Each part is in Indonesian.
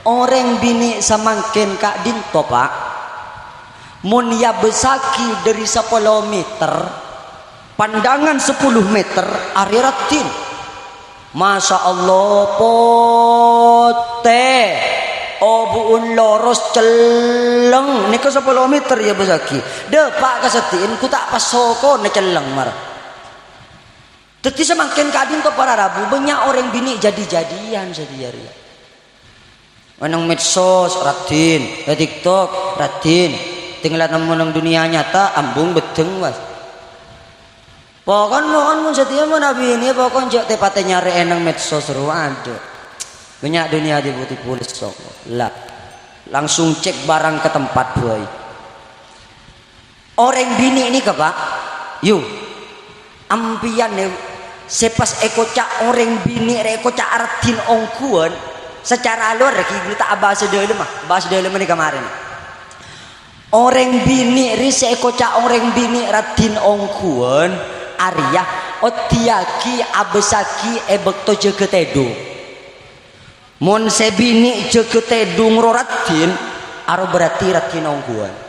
orang bini samangken Kak Dinto Pak, mun ya besaki dari 10 meter, pandangan 10 meter ariratin. Masya Allah pote obuun loros celeng nika 10 meter ya besaki. Depak kasetiin ku tak pasoko ne celeng mar. Teti samangken Kak Dinto para Rabu banyak orang bini jadi-jadian sediari. Manang medsos ratin, TikTok ratin, tinggal nang dunia nyata ambung beteng was. Pokon mun setia mun nabi ini pokon jok tepate nyari enang medsos seru ada. Banyak dunia tipu-tipu sok. Lah. Langsung cek barang ke tempat boy. Orang bini ini ke Pak. Yuk. Ampian ne sepas ekocak orang bini eko cak artin ongkuan. Secara luar kita tak bahas dulu mah, bahas dulu nih kemarin. Orang bini rise kocak orang bini ratin ongkuan Arya otiaki abesaki ebekto jegetedu. Mon sebini jegetedu ngroratin aro berarti ratin ongkuan.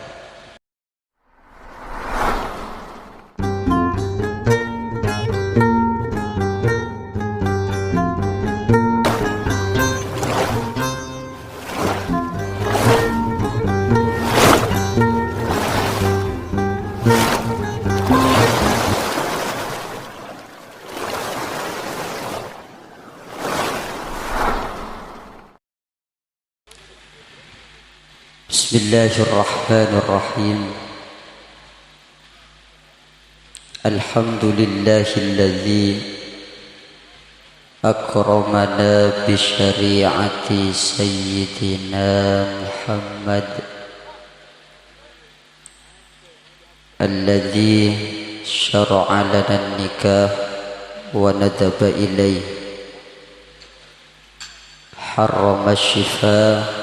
Bismillahirrahmanirrahim. Alhamdulillahilladzi akramana bi syari'ati sayyidina Muhammad alladzi syara'a lana an-nikah wa nadaba ilayhi harrama asy-shifaa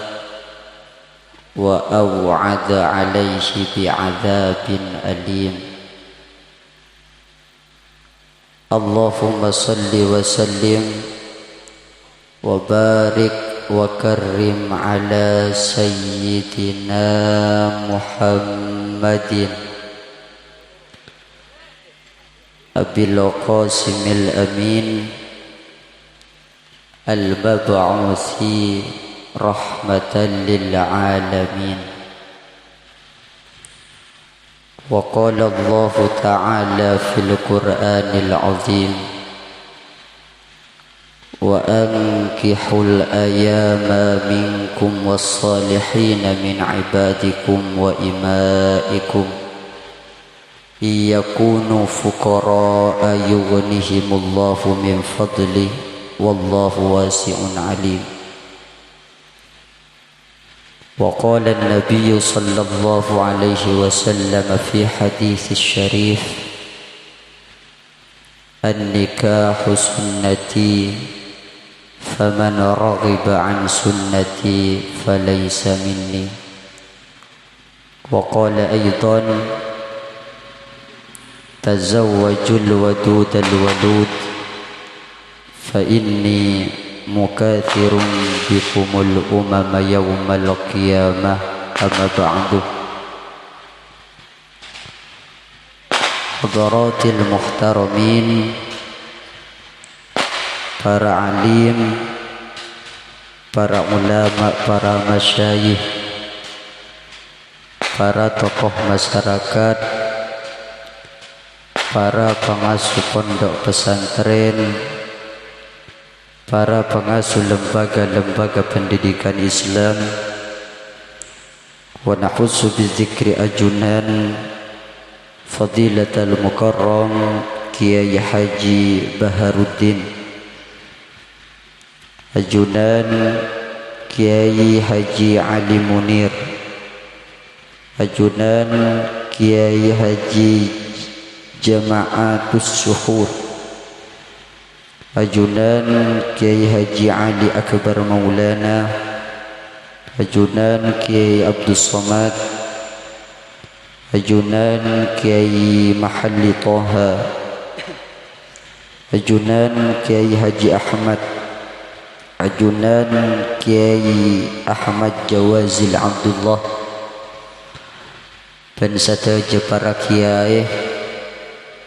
wa aw'ada alaihi bi'adzabin alim. Allahumma salli wa sallim wa barik wa karrim ala sayyidina Muhammadin abil qasimil amin al-mab'uthi rahmatan lil alamin. Wa qala Allah ta'ala fil Qur'anil azim wa ankihul ayama minkum was-salihin min ibadikum wa imaikum iyakunu fuqara yughnihimullahu min fadli wallahu wasi'un alim. وقال النبي صلى الله عليه وسلم في حديث الشريف النكاح سنتي فمن رغب عن سنتي فليس مني. وقال أيضا تزوجوا الودود الولود فإني مكاثر بكم الأمم يوم القيامة. أما بعد حضرات المحترمين para alim, para ulama, para masyayikh, para tokoh masyarakat, para pengasuh pondok pesantren, para pengasuh lembaga-lembaga pendidikan Islam, wa nahussu bizikri ajunan Fadilatul Mukarram Kiai Haji Baharuddin, ajunan Kiai Haji Ali Munir, ajunan Kiai Haji Jama'atus Syuhur, ajunan Kiai Haji Ali Akbar Maulana, ajunan Kiai Abdul Somad, ajunan Kiai Mahalli Toha, ajunan Kiai Haji Ahmad, ajunan Kiai Ahmad Jawazil Abdullah dan sateja para kiai,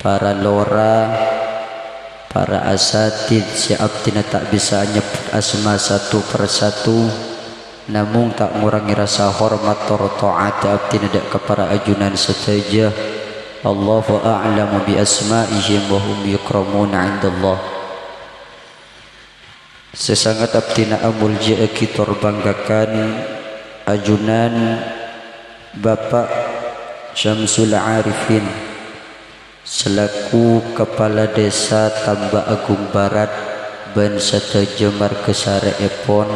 para lora, para asatid siap tina tak bisa nyebut asma satu persatu, namun tak ngurangi rasa hormat atau taat abdina dak kepada ajunan sateja. Allahu a'lamu bi asma'ihim wa hum yukramuna 'indallah. Sesangat abdina amul ja'a kita banggakan ajunan Bapak Syamsul Arifin selaku Kepala Desa Tambak Agung Barat ban sateja Markesare Epon,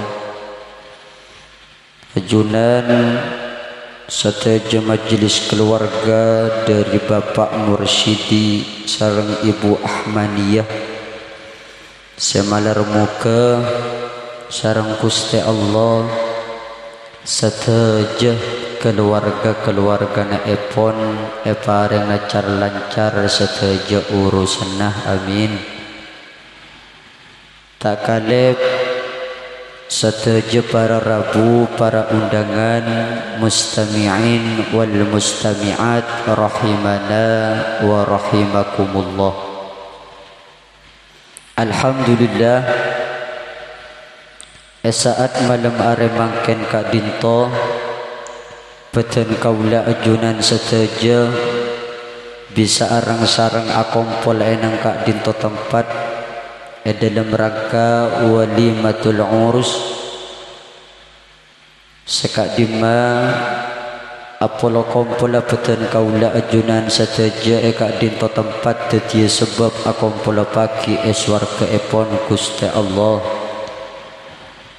ajunan sateja majelis keluarga dari Bapak Mursyidi sareng Ibu Ahmaniyah semalar muka sareng Gusti Allah sateja keluarga-keluargana Epon pareng lancar sateja urusanna amin. Tak kalep sateja para rabu, para undangan, mustami'in wal mustami'at rahimana wa rahimakumullah. Alhamdulillah saat malam are mangken Kak Dinto beten kaula ajunan sateja bisa arang-sarang akompol enang Kak Dinto tempat dalam rangka walimatul urus sekak dima apolo kompola beten kaula ajunan sateja Kak Dinto tempat tetia sebab akompola pagi eswarga Epon Gusti Allah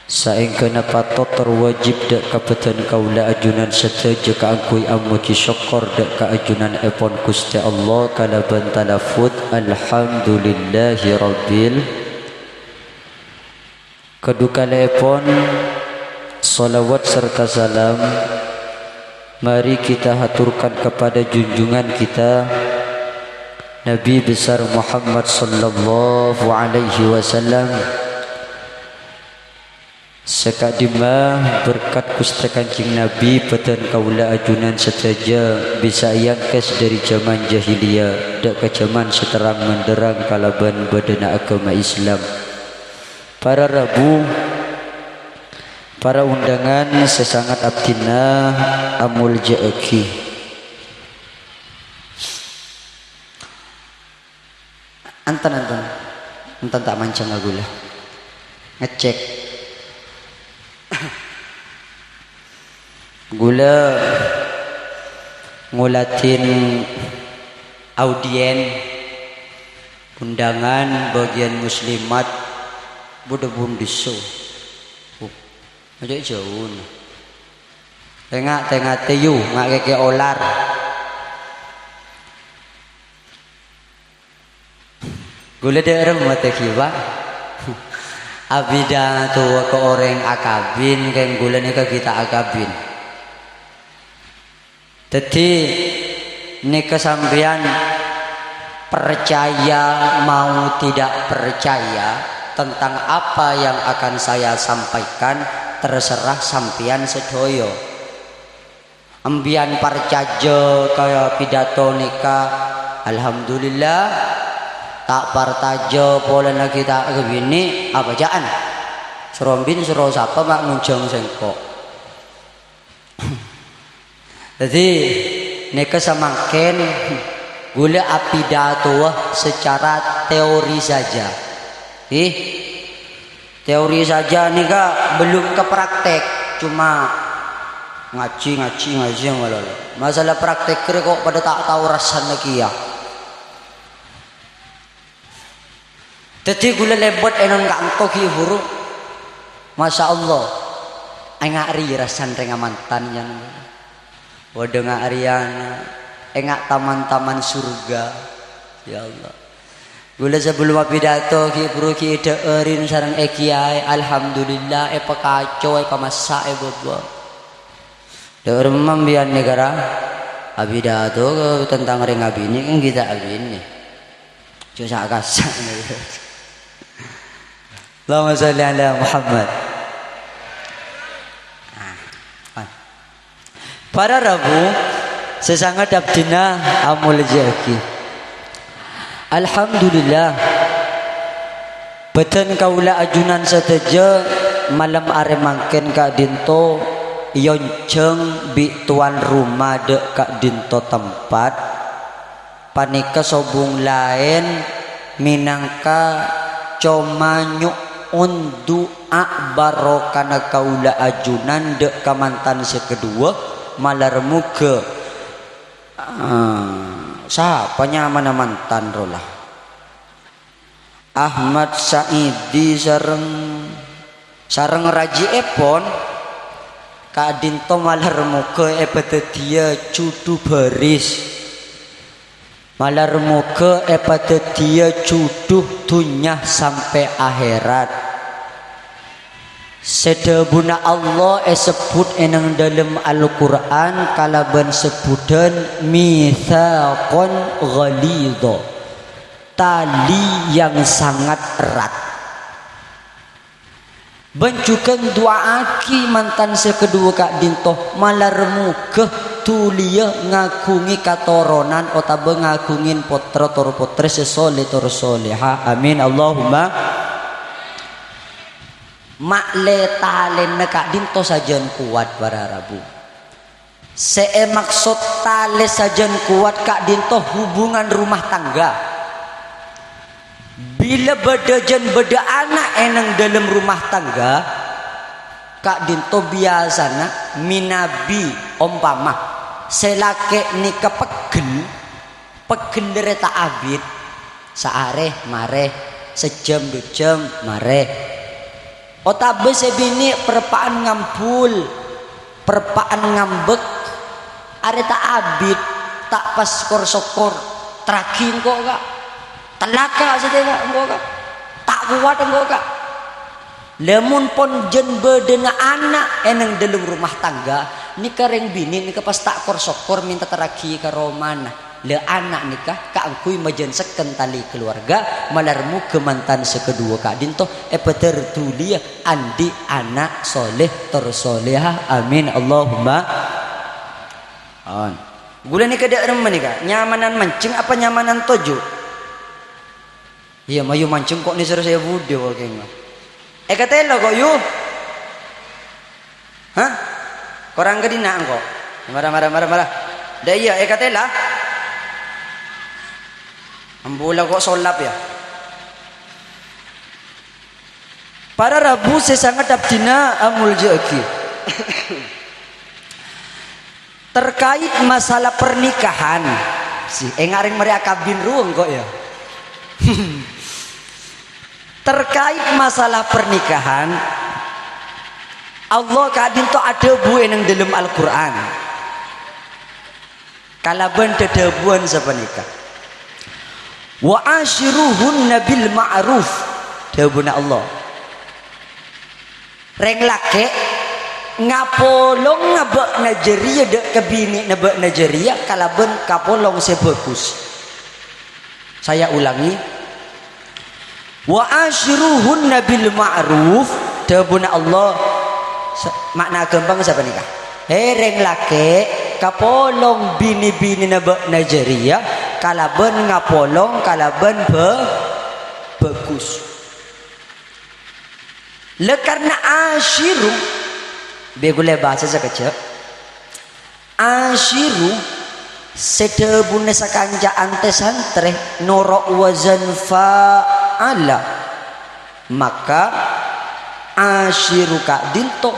saengkeuna patot terwajib dak kabeten kaula ajunan sateja kaangkui amuji syukur dak ka ajunan Epon Gusti Allah kalaban talafut alhamdulillahi rabbil kedukala Epon. Salawat serta salam mari kita haturkan kepada junjungan kita Nabi besar Muhammad sallallahu alaihi wasallam. Sekadima berkat Gusti Kanjeng Nabi peten kaula ajunan sateja bisa yangkes dari zaman jahiliyah dak ke zaman seterang menderang kalaban badana agama Islam. Para rabu, para undangan sesangat abdina amul jaeki. Antan tak mancang agula ngecek gula ngulatin audien undangan bagian muslimat budak bundiso aja jauh tengah teyu ngak keke olar gula daerah mata kiwa abida tuwa ke orang akabin keng gula ni kita akabin. Jadi ini kesampian percaya mau tidak percaya tentang apa yang akan saya sampaikan terserah sampian sedoyo. Ambian parcajo kaya pidato nikah, alhamdulillah. Tak partajo pola lagi tak begini apa jaan? Serombin sero sapa mak ngunjung sengkok. Jadi neka samangken gula pidato secara teori saja. Teori saja nih kak belum ke praktek, cuma ngaji malah. Masalah praktek kok pada tak tahu rasanya lagi ya. Jadi gula lebot enon kanto ki huru, masya Allah, engak ri rasan renga mantannya. Waduh ngak Ariana, engak taman-taman surga, ya Allah. Gula sebelum pidato ki bro ki deurin sareng kiai, alhamdulillah pekacau pamasak bobo. Deur membian negara, pidato tentang ring abini kan kita abini, cuci kasak. Allahumma sholli ala Muhammad. Para Rabu sesangat abdina amul jaki. Alhamdulillah beten kaula ajunan seteja malam are mangken Kak Dinto yonceng bi tuan rumah dek Kak Dinto tempat panika sobung lain minangka coma nyuun doa barokana kaula ajunan dek kamantan sekedua malarmu ke siapa nyaman mantan rolah Ahmad Saidi sareng Raji Epon Kak Dinto malarmu ke dia cudu baris malarmu ke dia cuduh dunyah sampai akhirat sedebuna Allah sebut enang dalam Al-Quran kalaban sebutan mitsaqon ghalidho tali yang sangat erat bencukan doaaki mantan sekedua Kak Dinto malarmu ke tulia ngakungi katoronan otabe ngakungin potra tor potre sesoleh tor soleha amin Allahumma makle talen Kak Dinto sajan kuat para Rabu maksud tale sajan kuat Kak Dinto hubungan rumah tangga bila beda anak enang dalam rumah tangga Kak Dinto biasana minabi umpama selake nikah pegel dereta abid saareh mareh sejam 2 jam mareh otabe sebini perpaan ngampul perpaan ngambek areta abid tak pas sokor terakhir kok Kak telaka saja engkau Kak tak kuat engkau Kak lemun pon jen bedena anak eneng dalam rumah tangga nikah reng bini nikah pas tak sokor minta terakhir ke romana le anak nikah Kak angkui majen seken tali keluarga malarmu ke mantan sekedua Kak Dinto tertulia andi anak soleh tersoleha amin Allahumma on gula nikah dek remen nikah nyamanan mancing apa nyamanan tojo iya mayu mancing kok nih saya bude kayaknya katelo kok yu hah korang kedina kok marah dah iya katela ambula kok solap ya para Rabu sesangat abdina amul jaki terkait masalah pernikahan si ngaring mereka kabin ruang kok ya terkait masalah pernikahan Allah Kak Dinto ada buah yang dalam Al-Quran kalaban dedebuan sepenikah wa ashiruhunna bil ma'ruf dawuhna Allah reng lake ngapolong ngabek najeria dek kebini nabek najeria kalaben kapolong sebagus saya ulangi wa ashiruhunna bil ma'ruf dawuhna Allah makna gampang siapa nikah reng lake kapolong bini-bini nabek najeria kalaban ngapolong kalaban bagus le karena ashiru begule bahasa sekecil ashiru sedebune sakanja ante santre noro wazan fa'ala maka ashiru Kak Dinto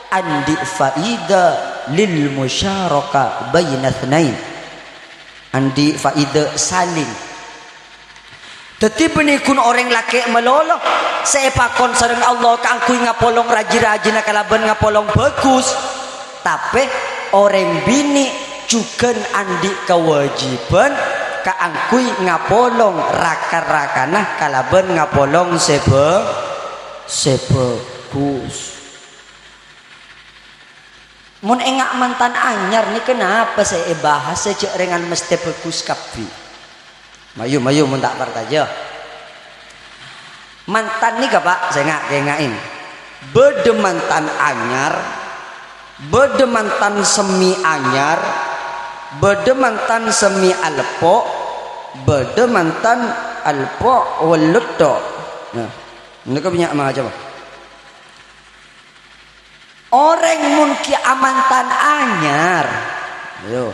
andi faida lil musyaraka bayna tsnain andi faida saling tetapi nikun orang laki melolo sepakon sareng Allah kangkui ngapolong raji-raji nakalaban ngapolong bagus tapi orang bini juga andi kewajiban kaangkui ngapolong rakar-rakana kalaban ngapolong sebagus mun engak mantan anyar nih kenapa saya bahas sejak dengan mesti bagus kapi mayu mun tak partaja Mantan nih Pak, saya ngain. Bede mantan anyar, bede mantan semi anyar, bede mantan semi alpo, bede mantan alpo weluto. Nah, ini punya macam apa? Orang mungkin amantan anyar. Yo.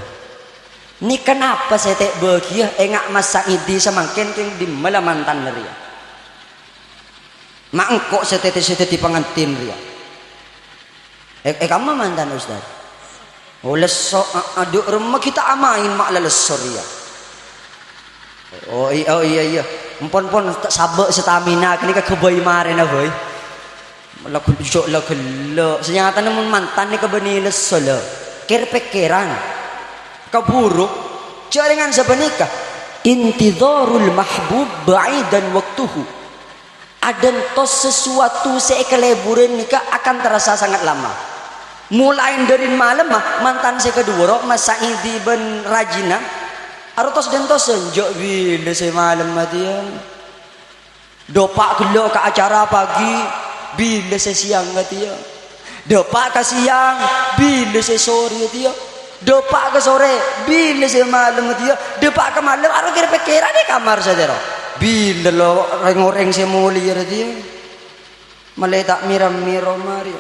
Ni kenapa saya tak bahagia engak masa idi samangken keng di malam mantan ria. Mak engkok setete pengantin ria. Kamu mantan Ustaz. Oh leso aduk rumah kita amain mak lesor ria. Oh iya. Empon tak sabak stamina kini ke kebai maren boy. Lagu jok lagu lo. Senyata namun mantan ni kebeni lesor lo. Pikiran. Kau buruk. Jaringan sebenikah. Intidharul mahbub ba'idan waktuhu. Ada tos sesuatu sekeleburan nikah akan terasa sangat lama. Mulai dari malam mantan saya kedua masa ini ben rajina. Arotos dan tos senjak bila saya malam matian. Dopak kelo ke acara pagi bila saya siang matian. Dopak ke siang bila saya sore matian. Dopak ke sore bila saya malam matian. Dopak ke malam aro kira-kira di kamar saja bila lo orang saya mulia dia malah tak miram mari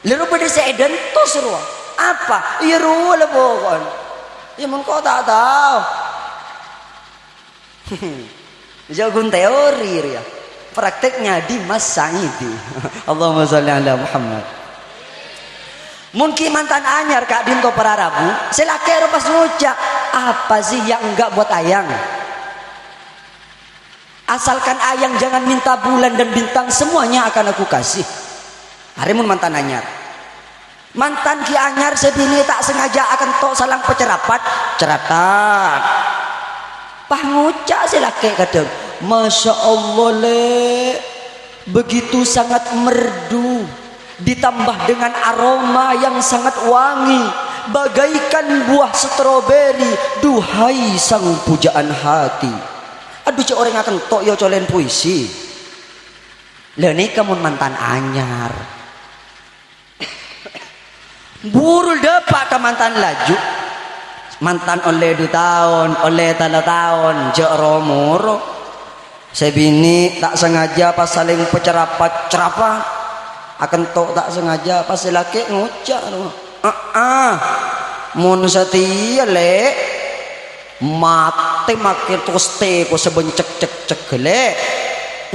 lalu pada saya dan to seru apa iya ruh lah pokok ya mengkau tak tahu jagun teori ya prakteknya di masa itu Allahumma sholli ala Muhammad. Mungkin mantan anyar Kak Dinto para Rabu selakir pas ngucap apa sih yang enggak buat ayang. Asalkan ayang jangan minta bulan dan bintang, semuanya akan aku kasih. Harimun mantan anyar. Mantan ki anyar sebini tak sengaja akan tok salang pecerapat, ceratan. Pangucak silake kadang. Masya Allah le, begitu sangat merdu, ditambah dengan aroma yang sangat wangi, bagaikan buah stroberi. Duhai sang pujaan hati. Aduh cik orang akan tok yo colen puisi. Lah ni kamu mantan anyar. Burul dapat ke mantan laju. Mantan oleh 2 tahun, oleh 3 tahun, jek romoro. Sebini tak sengaja pas saling pecerapat cerapa. Akan tok tak sengaja pas laki ngucap. Mun setia le. Mate makin terus teko sebencek cek le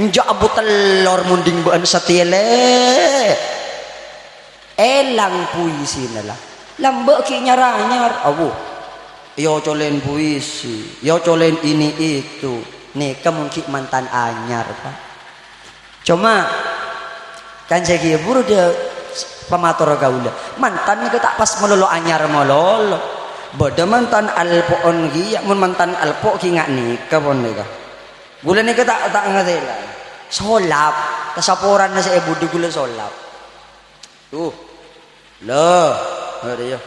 njak abu telur munding bean satiele elang puisi nala lambek ki nyaranyar awu yo colen puisi yo colen ini itu nih kamu ki mantan anyar Pak cuma kan saya buru dia pematur gaula mantan ni tak pas melolo anyar melolo. Bada mantan alpo on gi mun mantan alpo ki ngak nikah pon nikah. Bulan nikah tak ngadela. Solap, kasaporan na sa ibu di gula solap. Lah, ada ya.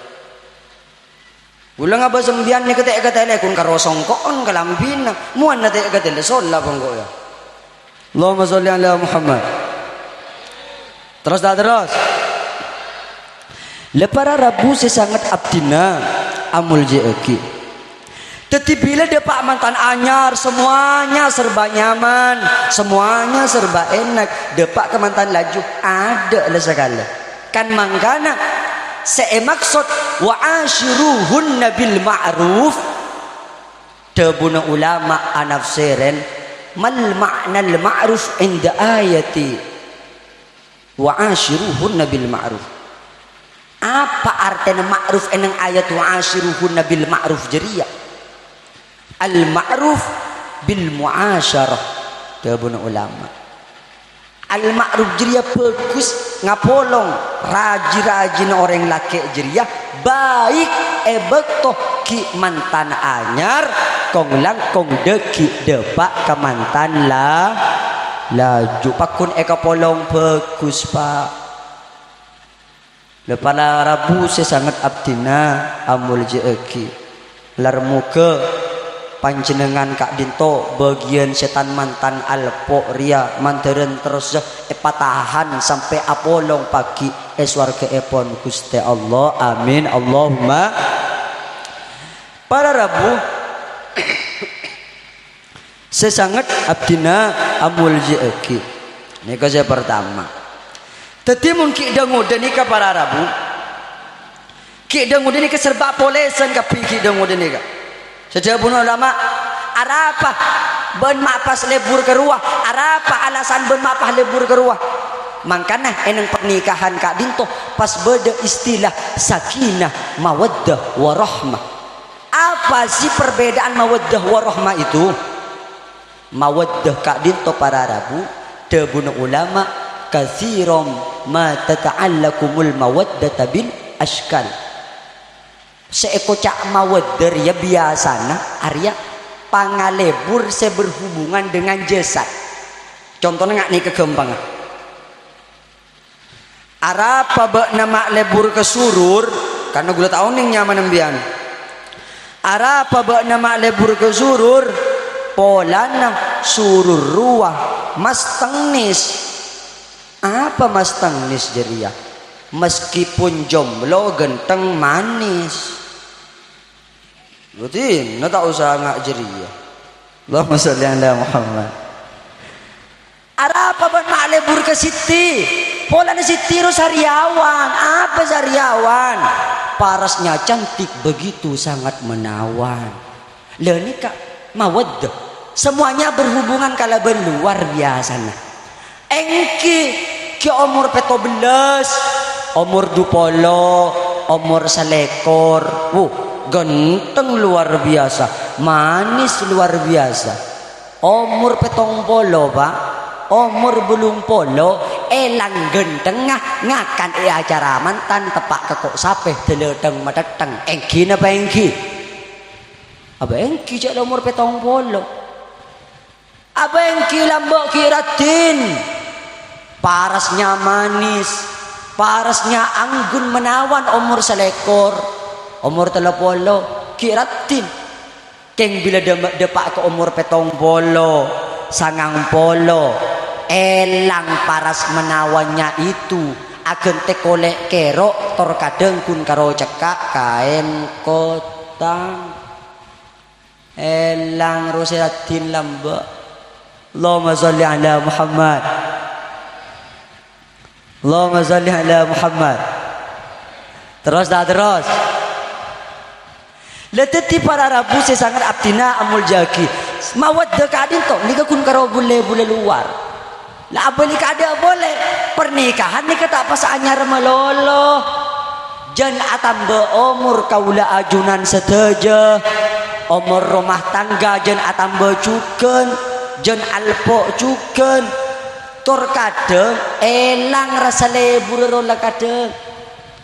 Bulan nga ba sambian ni kata kun karosong koon kalambin na. Muan na tayo katele solap ang ko ya. Allahumma sholli ala Muhammad. Terus. Lepara Rabu sesangat abdina amul jeki. Tetapi bila dia pak mantan anyar, semuanya serba nyaman, semuanya serba enak. Depak ke mantan laju ada lah segala. Kan mangkana saya maksud wa ashiruhunna bil ma'ruf. Tabuna ulama anafsiren mal ma'na al ma'ruf inda ayati wa ashiruhunna bil ma'ruf. Apa artinya ma'ruf enang ayat wa ashiruhunna bil ma'ruf jeria? Al ma'ruf bil muasyarah. Tabuna ulama. Al ma'ruf jeria bagus ngapolong rajin orang laki jeria baik beto ki mantan anyar kong lang kong deki depak ke mantan lah laju pakun eka polong bagus pak. Lepala Rabu saya sangat abdina amul jeki lar muka panjenengan Kak Dinto bagian setan mantan alpo ria manderen terus patahan sampai apolong pagi swarga epon Gusti Allah amin Allahumma. Para Rabu sesangat abdina amul jeki ini saya pertama tadi mungkin dangudan nika para Rabu ki dangudan nika serba polesan kapi ki dangudan nika sejauh ulama arapa ben mapas lebur ke ruah arapa alasan ben mapas lebur ke ruah makanya eneng pernikahan Kak Dinto pas beda istilah sakinah mawaddah warahmah. Apa sih perbedaan mawaddah warahmah itu? Mawaddah Kak Dinto para Rabu debuna ulama kathirom ma tata'allakumul mawaddata bil ashkal. Seeko cak mawaddah ya biasana Arya pangalebur seberhubungan dengan jasad. Contohnya nggak nih kegampangan. Arapa bak nama lebur ke surur karena gula tahu nih nyaman nembian. Arapa bak nama lebur ke surur polana surur ruah mas tengnis. Apa mas tengnis jeria? Meskipun jomblo genteng manis. Berarti nggak tak usah ngak jeria. Allahumma sholli ala Muhammad. Arapa ban lebur ke Siti? Polana Siti ro sariawan. Apa sariawan? Parasnya cantik begitu sangat menawan. Lah ini Kak mawaddah. Semuanya berhubungan kalau luar biasa nah. Engki ke umur 17, umur 20, umur 21. Ganteng luar biasa, manis luar biasa. Umur 70 Pak, umur belum polo, elang genteng ngakan acara mantan tepak kekok sapeh deledeng madeteng. Engki napa engki? Apa engki cak umur 70? Apa engki lambok kiratin? Parasnya manis, parasnya anggun menawan umur selekor. Umur 30 kiratin keng bila depak ke umur 70 90 elang paras menawannya itu agen tekolek kerok tor kadeng kun karo cekak kain kotang elang rosatin lamba. Allahumma sholli ala Muhammad. Allahumma sholli ala Muhammad. Terus dah terus. Leteti para Rabu sesangat abdina amul jaki mawaddah Kak Dinto nika kun karo bule luar lah apa nika ada boleh pernikahan nika tak pas anyar melolo jan atamba umur kaula ajunan seteja umur rumah tangga jan atamba cuken jan alpo cuken tor kadeng elang rasa lebur rola kadeng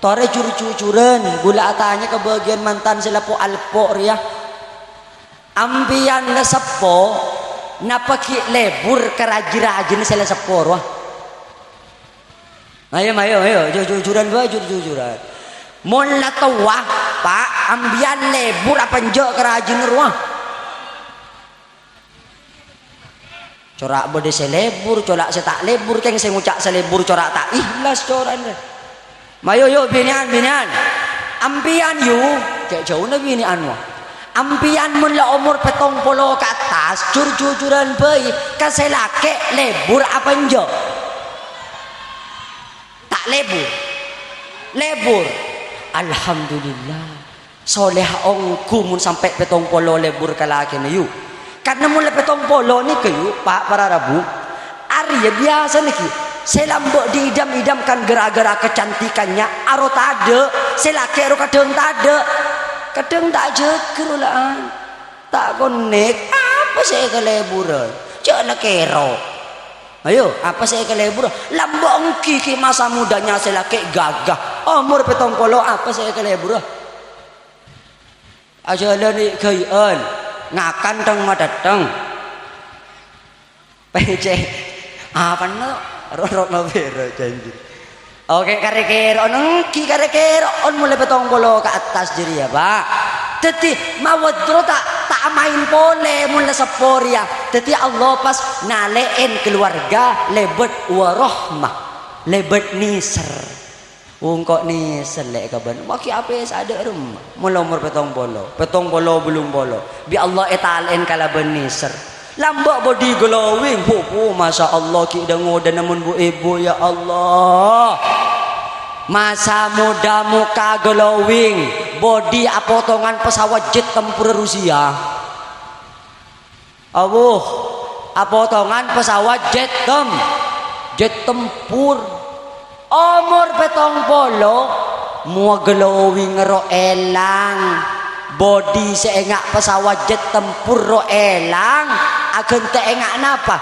tore cur-cucuran gula atanya ke bagian mantan selapo alpo ria ambian na sepo napaki lebur kerajin-rajin sela sepo wah ayo cucuran ba cucuran mulla tawah Pak ambian lebur apa njo kerajin ruah corak bode selebur corak setak lebur keng saya ngucak selebur corak tak ikhlas coran mayo yo binian ampian yu cek jauh na binian mo ampian mun la umur 70 ke atas jur-jujuran bayi kasih laki lebur apa njo tak lebur alhamdulillah soleh ongku mun sampai 70 lebur ke laki na yu karena mun la 70 ni kayu Pak para Rabu Arya biasa niki selambok diidam-idamkan gara-gara kecantikannya aro tade selaki aro kadang tade kadang tak jeger ulaan tak konek apa saya keleburan jangan kero ayo apa saya keleburan lambok ki masa mudanya selaki gagah umur 70 apa saya keleburan aja lani kayan ngakan teng madeteng pece apa no rorok nobero janji. Oke kare-kere nengki kare-kere on mulai 70 ke atas jadi ya Pak. Jadi mawaddah tak tak main pole mula seporia. Jadi Allah pas nalein keluarga lebet warahmah, lebet niser. Kok niser lek kaban. Maki apa ada rumah. Mula umur petong bolo belum bolo. Bi Allah etalen kala ben niser. Lambak body glowing. Masya Allah ki dah ngoda namun bu ibu ya Allah. Masa muda muka glowing, body potongan pesawat jet tempur Rusia. Potongan pesawat jet tempur. Umur petong polo, mua glowing ro elang. Body seengak pesawat jet tempur ro elang. Agen teengak napa?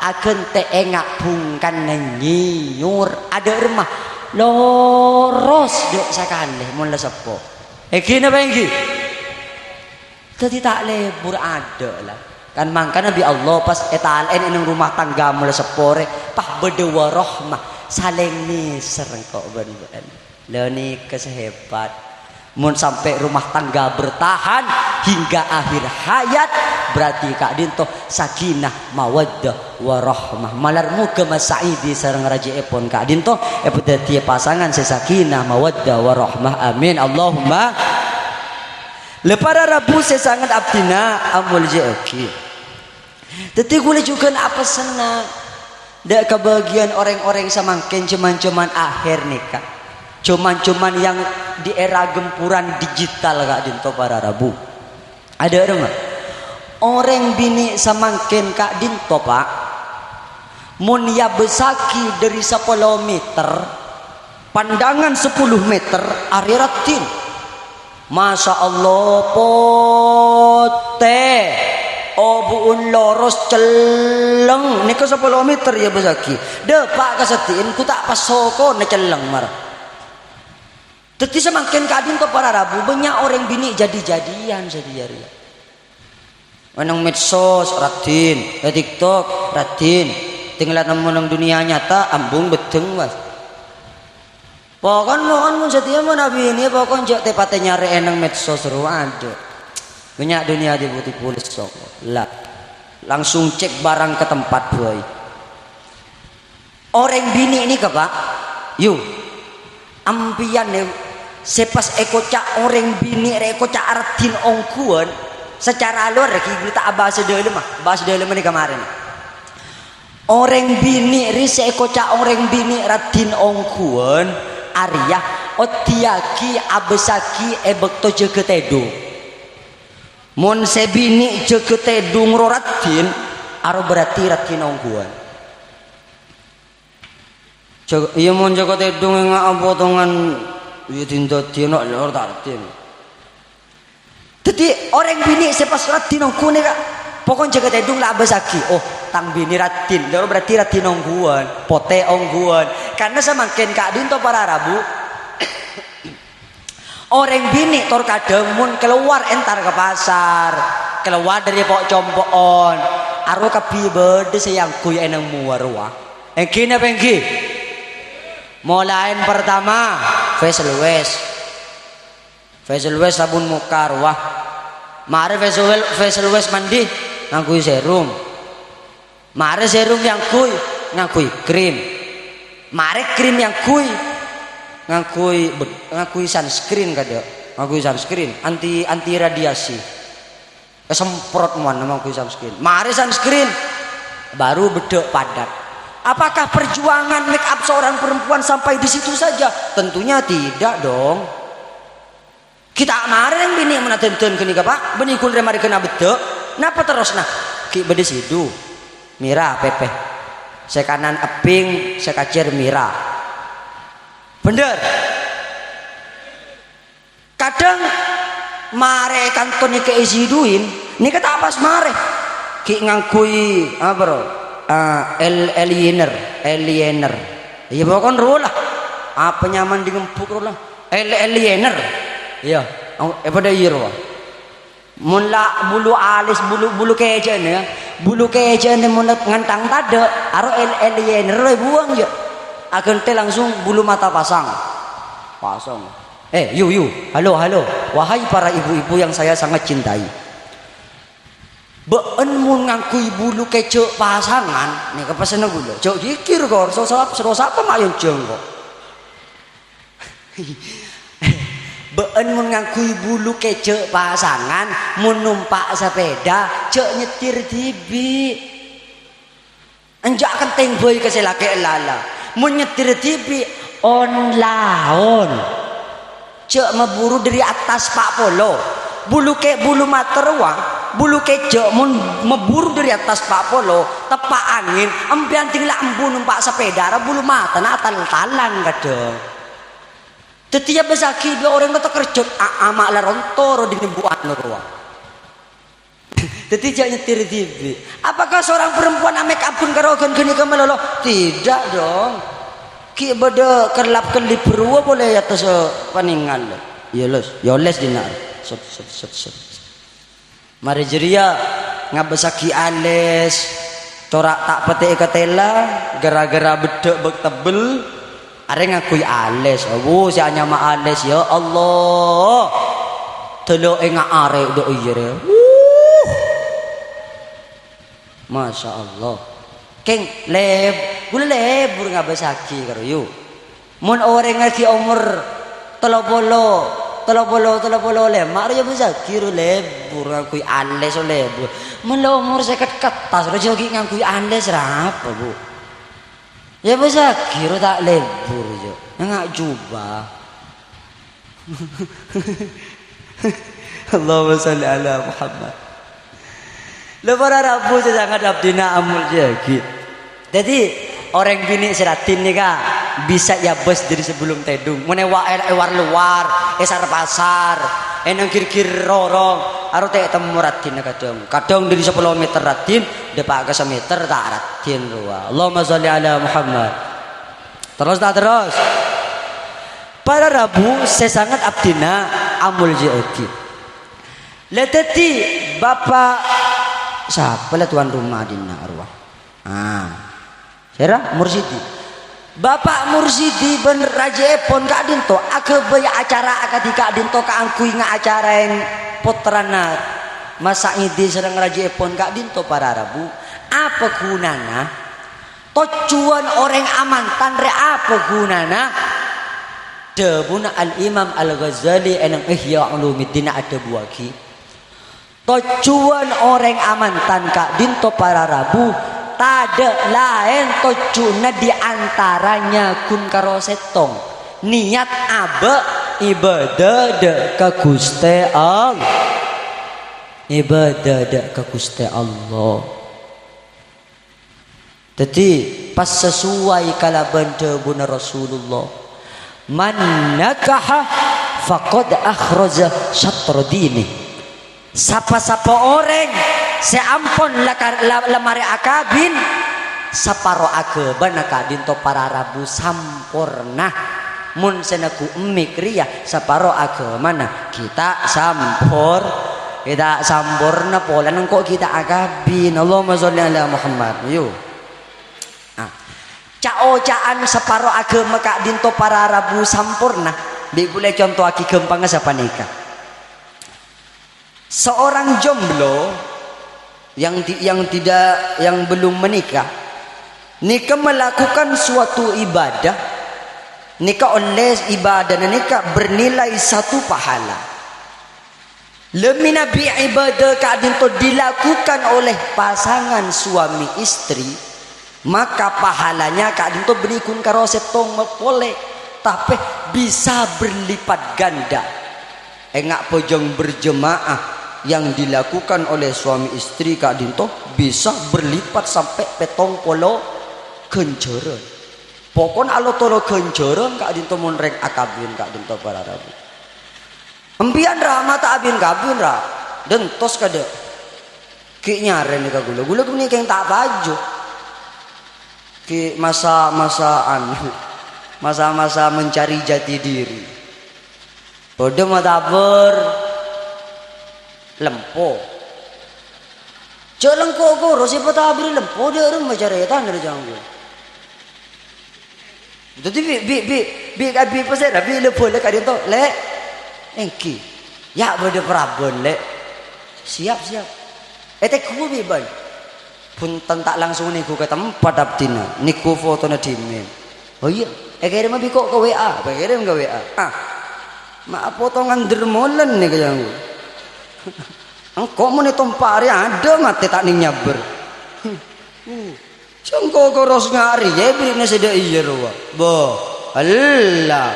Agen teengak bungkan nyiur. Ada rumah. Loros dek sakale mula sepo. Gini apa yang tadi tak lebur ada lah. Kan mangka Nabi Allah pas etalen ineng rumah tangga mula sepore pah berdewa rahmah saling niser kok ben-ben. Leni kesehebat. Mun sampai rumah tangga bertahan hingga akhir hayat berarti Kak Dinto sakinah mawaddah warahmah malar muga masaidi sareng raja epon Kak Dinto dadi pasangan sesakinah mawaddah warahmah amin Allahumma le para rabu sesangat abdina amul jeki. Teti gule juga apa senang dak kebagian orang-orang samangken cuman akhir nikah. Cuman yang di era gempuran digital Kak Dinto para rabu. Ada orang orang bini samangken Kak Dinto Pak. Mun ya besaki dari 10 meter, pandangan 10 meter ariratin. Masya Allah pote. Buun loros celeng. Nika 10 meter ya besaki. Depak kasetiin ku tak pasoko ne celeng mar. Teti semakin kadin to para rabu banyak orang bini jadi-jadian sediari. Menang medsos ratin, TikTok ratin, tinggal menang dunia nyata ambung beteng mas. Pokon setia mau nabi ini pokon jok tepate nyari enang medsos seru ada. Banyak dunia dibutuh polis sok. Lah langsung cek barang ke tempat boy. Orang bini ini ke Pak, yuk ampian nih. Sepas ekocak orang bini ekocak artin ongkuan secara luar kita tak bahasa dalam ini kemarin orang bini ris ekocak orang bini ratin ongkuan Arya otiaki abesaki ebekto jeketedu mon sebini jeketedu ngororatin aro berarti ratin ongkuan iya mon jeketedu ngak potongan iya tinta tino lor tartin. Jadi orang bini sepas ratin ongkuan ni pokon jaga tedung lah abasaki. Oh tang bini ratin, lor berarti ratin ongkuan, pote ongkuan. Karena semakin Kak Dinto para rabu orang bini tor kadang mun keluar entar ke pasar, keluar dari pok compoon, aro kapi berde sayangku ya enang muarwa. Engki apa engki? Mulain pertama facial wash sabun muka ruah. Mari facial wash mandi ngangkui serum. Mari serum yang ngangkui krim. Mari krim yang ngangkui sunscreen kada. Ngangkui sunscreen anti radiasi. Kesemprot mon ngangkui sunscreen. Mari sunscreen baru bedek padat. Apakah perjuangan make up seorang perempuan sampai di situ saja? Tentunya tidak dong. Kita kemarin bini menatenten kini Pak, beni kun remari kena bedek. Napa terus nah? Ki bede sidu. Mira pepe. Sekanan eping, sekacir mira. Bener. Kadang mare kantone ke isiduin, nika tak pas mare. Ki ngangkui apa bro? Aliener iya pokoknya roh lah apa nyaman digempuk roh lah aliener iya pada iya roh mula bulu alis bulu kejen ya bulu kejen mula ngantang tada aro aliener roh buang ya akan te langsung bulu mata pasang halo wahai para ibu-ibu yang saya sangat cintai Beun mun ngangkui bulu kecek pasangan nih kepesen gula cok dikir kok apa mak yang jengkok. Beun mun ngangkui bulu kecek pasangan mun numpak sepeda cek nyetir tibi enjak kenting boy keselake lala mun nyetir tibi on laon cek memburu dari atas Pak Polo bulu mater wang bulu kecok mun memburu dari atas Pak Polo tepak angin empian tinggal embu numpak sepeda bulu mata na talan kadang tetiap besaki dua orang kata kerjot amak larontoro di nembuan ruang tetiap nyetir TV apakah seorang perempuan amek abun karogan gini kemelolo tidak dong ki beda kerlap kelip ruwa boleh atas paningan ya les dinar set mari jeria ngabesaki ales torak tak pete ketela gara-gara bedek bek tebel are ngakui ales si hanya ma ales ya Allah telo enga are do ire Masya Allah keng gula lebur ngabesaki karo yu mun orang ngerti umur telo bolo le Mario bisa kira lebur ngakui ales lebur melo umur saya ketas udah jogi ngakui ales apa bu ya bisa kira tak lebur jo nggak jubah Allahumma sholli ala Muhammad lebar Rabu saya sangat abdina amul jagi jadi orang bini seratin nih kak bisa ya bos dari sebelum tedung menewa ewar luar esar pasar enang kir rorong aru teh temu ratin kadang dari 10 meter ratin depak ke 1 meter tak ratin ruah Allahumma sholli ala Muhammad terus para Rabu saya sangat abdina amul jagi leteti bapak siapa lah tuan rumah dina arwah Sera Mursidi Bapak Mursidi ben Raja Epon Kak Dinto ake baya acara akadi Kak Dinto kaangkui nga acarain potrana masa ngidi serang Raja Epon Kak Dinto para Rabu apa gunana tocuan orang amantan re apa gunana debuna al-Imam Al-Ghazali enang Ihya Ulumuddin ada buaki tocuan orang amantan Kak Dinto para Rabu tada lain tocuna diantaranya kun karo setong niat abe ibadah de ka Gusti Allah ibadah de ka Gusti Allah jadi pas sesuai kalaban debuna Rasulullah man nakaha faqad akhraja syatr dini sapa-sapa orang seampun lemari akabin saparo ageban Kak Dinto para Rabu sampurna mun senaku emik ria saparo agemana kita sampurna pola nengko kita akabin Allahumma sholli ala Muhammad yuk cao-caan saparo agama Kak Dinto para Rabu sampurna di boleh contoh aki gempang siapa nikah seorang jomblo yang belum menikah nikah melakukan suatu ibadah nikah oleh ibadah dan nikah bernilai 1 pahala lemina bi ibadah Kak Dinto dilakukan oleh pasangan suami istri maka pahalanya Kak Dinto berikun karo setong mepole tapi bisa berlipat ganda engak pojong berjemaah yang dilakukan oleh suami istri Kak Dinto bisa berlipat sampai petong polo kenceran pokon alo tolo kenceran Kak Dinto monreng akabin Kak Dinto para Rabu empian ra mata abin kabin ra dentos kada ki nyaren ka gula kuni keng tak baju ki masa mencari jati diri pada mataber lempo jalan koko rosi patabri lempo dia orang macaretan dari janggu jadi bi pasir bi lempo le kadi to le engki ya bade prabon le siap ku biban punten tak langsung niku ke tempat abdina niku fotona dimen. Oh iya kirim abi kok ke WA kirim ke WA maaf potongan dermolen nih kayang engkau mau tompari ada mati tak ning nyaber sangko koros ngari ya berinya sedek iya ruwa boh Allah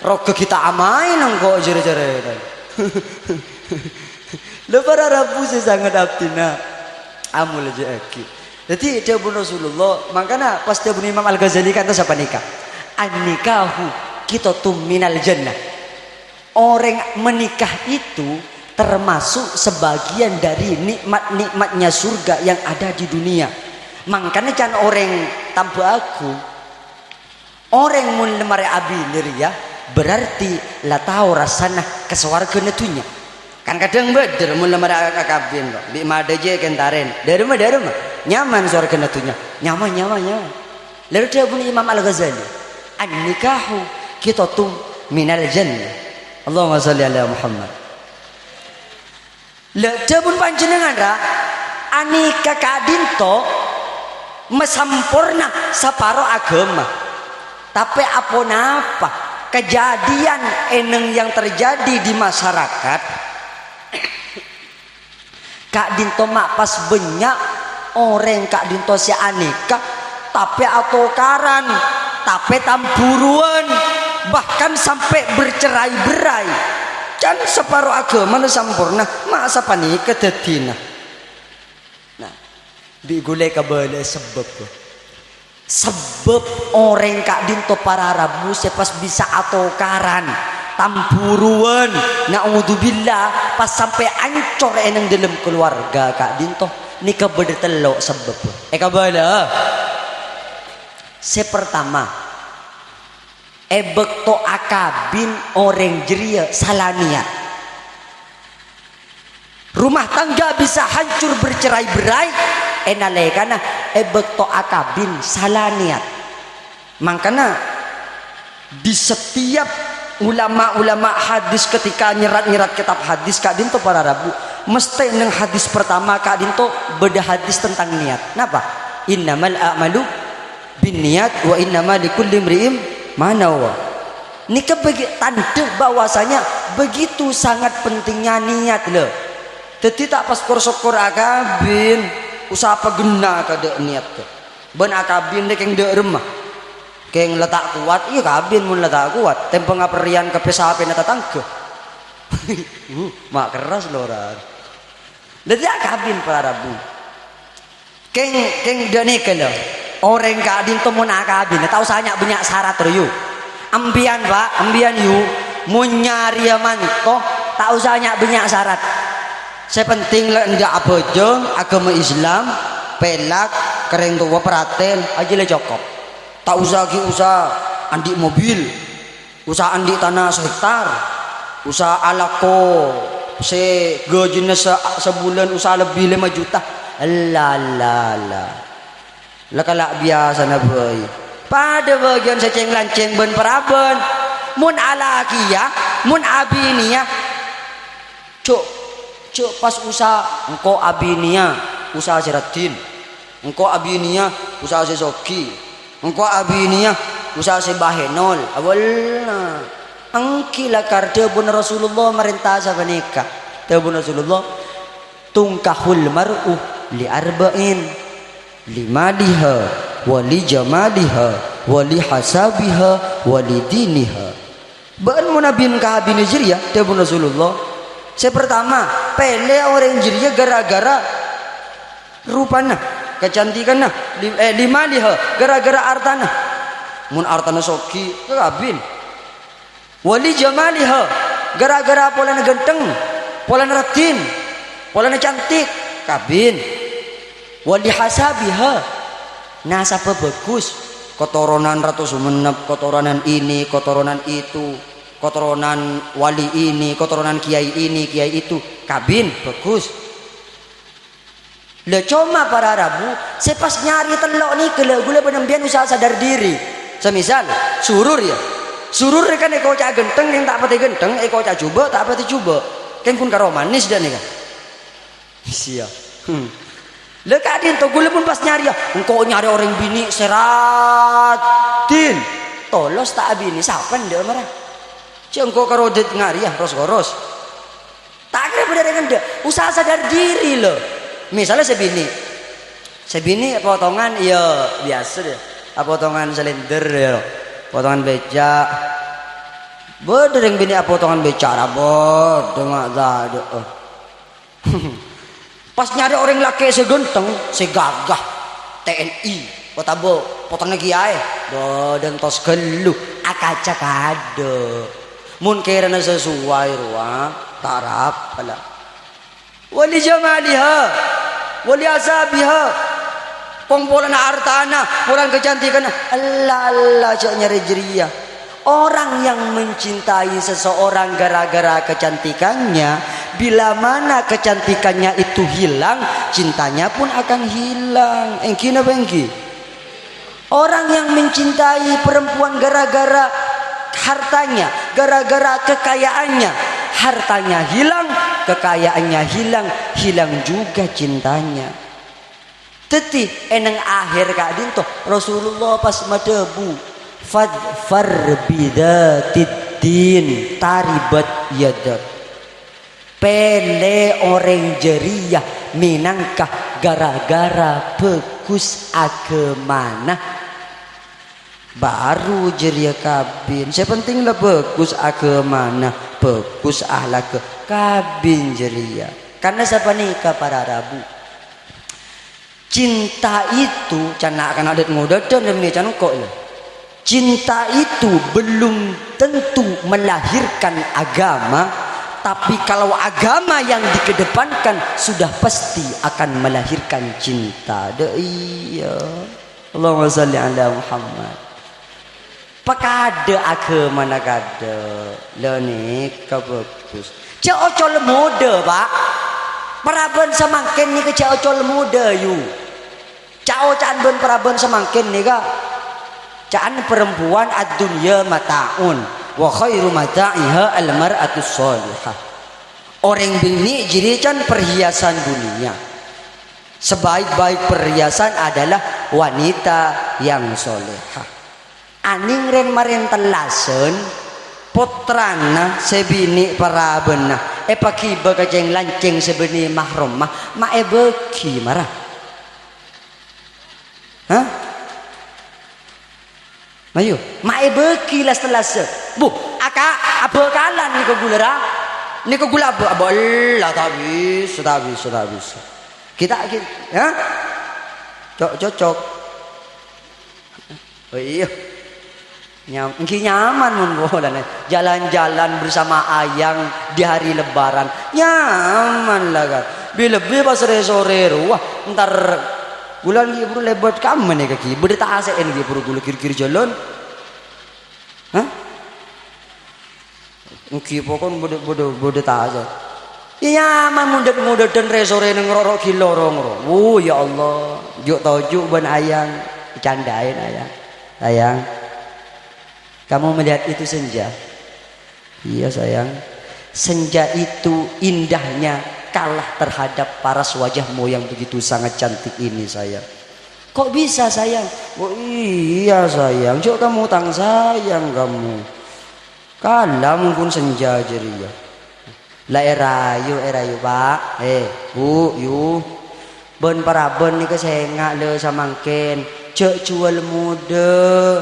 roga kita amain engkau jere-jere lebar Arabu sih sangat abdina amul aja aki jadi dia pun Rasulullah makanya pas dia pun Imam Al-Ghazali kata siapa nikah an-nikahu kita minal jannah orang menikah itu termasuk sebagian dari nikmat-nikmatnya surga yang ada di dunia makanya kan orang tanpa aku orang mun lemari abinir ya berarti lah tahu rasanya kesuarga netunya kan kadang beder mun lemari akabin kok bi madaje kentaren dari mana nyaman suarga netunya nyaman lalu dia pun Imam Al-Ghazali an-nikahu kita minal jannah Allahumma sholli ala Muhammad dia pun panjenengan ra anika kadinto mesampurna saparo agama tapi apa napa kejadian eneng yang terjadi di masyarakat Kak Dinto mak pas banyak orang Kak Dinto si anika tapi atokaran tapi tamburuan bahkan sampai bercerai-berai kan separuh agama nu sampurna masa panika dadina nah digulai kabale sebab orang Kak Dinto para Arabu pas bisa atokaran tamburuan naudzubillah pas sampai ancor eneng dalam keluarga Kak Dinto nikah bertelok sebab kabala pertama bekto akabin orang jeria salah niat rumah tangga bisa hancur bercerai-berai enalekana bekto akabin salah niat makanya di setiap ulama-ulama hadis ketika nyerat-nyerat kitab hadis Kak Dinto para Rabu mesti neng hadis pertama Kak Dinto beda hadis tentang niat kenapa innamal a'malu bin niat wa innama likulli imri'in manawa nikah tanda bahwasanya begitu sangat pentingnya niat loh jadi tak pas syukur akabin usaha apa gena kada niat tuh ben akabin dek yang dek remah keng letak kuat iya kabin mun letak kuat tempeng aperian ke pesape nata tangke mak keras loh orang jadi akabin para Rabu keng dia nikah loh orang Kak Dinto mun akabin tahu saya banyak syarat riu ambian pak ambian yu mun nyari manto tak usah banyak syarat saya penting lah ndak apa jeng agama Islam pelak kering tua peraten aja lah cukup tak usah andi mobil usaha andi tanah sehektar usaha alako gajinya sebulan usaha lebih 5 juta lah kalak biasa na boy pada bagian seceng lanceng ben paraben mun alakia mun abinia cuk pas usaha engkau abinia usaha seratin engkau abinia usaha sesoki engkau abinia usaha sebahenol awalna angkila karde bun Rasulullah merintah sa nikah te bun Rasulullah tungkahul mar'u li arba'in limaliha wali jamaliha wali hasabiha wali diniha ban munabin kahabin Nigeria te bun Rasulullah pertama pele orang Nigeria gara-gara rupana kecantikan limaliha gara-gara artana mun artana soki kabin wali jamaliha gara-gara polana ganteng polana ratin polana cantik kabin wali hasabiha nasapa bagus kotoronan Ratu Sumenep kotoronan ini kotoronan itu kotoronan wali ini kotoronan kiai ini kiai itu kabin bagus le cuma para Arabu sepas nyari telok nih kalau gula penembian usaha sadar diri semisal surur ya surur kan eko cak genteng yang tak pati genteng eko cak coba tak pati coba kan kun karo manis dan nih kan siap Le Kak Din to gula pun pas nyari ya. Engkau nyari orang bini seratin. Tolos tak bini siapa ndak marah. Cek engkau karodet ngari ya ros-ros. Tak kira bener dengan dia. Usaha sadar diri lo. Misalnya sebini potongan ya biasa deh. Potongan silinder ya. Potongan becak. Bener yang bini potongan becak rabot. Dengar dah. Pas nyari orang laki segenteng, segagah TNI. Potabo potong lagi ae. Dan tos gelu akacak ada. Mun kirana sesuai ruang tarap pala. Wali jamaliha, wali asabiha. Pongpolan hartana, pulang kecantikan. Allah cak nyari jeria. Orang yang mencintai seseorang gara-gara kecantikannya, bila mana kecantikannya itu hilang, cintanya pun akan hilang. Engki napa engki? Orang yang mencintai perempuan gara-gara hartanya, gara-gara kekayaannya, hartanya hilang, kekayaannya hilang, hilang juga cintanya. Teti eneng akhir Kak Dinto Rasulullah pas madebu fadfar bidatid-din taribat yadak. Pele orang jeriah minangkah gara-gara bagus agemana baru jeria kabin. Saya penting lah bagus agemana, bagus ahlak kabin jeria. Karena siapa nikah para Rabu? Cinta itu cana akan adat muda dan demi canukok lah. Cinta itu belum tentu melahirkan agama, tapi kalau agama yang dikedepankan sudah pasti akan melahirkan cinta. Iya. Allahumma salli ala Muhammad. Pakada agama nak ada. Lah ni bagus. Cak ocol muda, Pak. Paraban semakin ni ke cak ocol muda you. Cak ocan ben paraban semakin ni ka. Caan perempuan ad-dunya mata'un wa khairu mata'iha al-mar'atu sholihah. Orang bini jadi kan perhiasan dunia. Sebaik-baik perhiasan adalah wanita yang solehah. Aning ren maren telasen putrana sebini para benah pakiba kajeng lanceng sebeni mahrum mah beki marah. Hah? Ayo, beki las telase. Bu, aka abekalan ni gulera. Ni gula lah tak bisa. Kita ha? Cocok. Oh iya. Nyaman mun bolan. Jalan-jalan bersama ayang di hari lebaran. Nyaman lah kan. Bila pas sore-sore wah ntar bulan lagi buru lebat kamu nih kaki. Berde tak asik lagi buru gula kiri-kiri jalan. Hah? Mungkin pokon berde tak asik. Ya nyaman muda dan resore ngerorok kilorong. Oh ya Allah. Juk tojuk ban ayang. Candain ayang. Sayang. Kamu melihat itu senja? Iya sayang. Senja itu indahnya kalah terhadap paras wajahmu yang begitu sangat cantik ini sayang. Kok bisa sayang? Oh iya sayang. Jok kamu tang sayang kamu. Kalah mungkin senja jeria. Lah erayu pak. Bu yu. Ben para ben ni kesengak le samangken. Cek jual muda.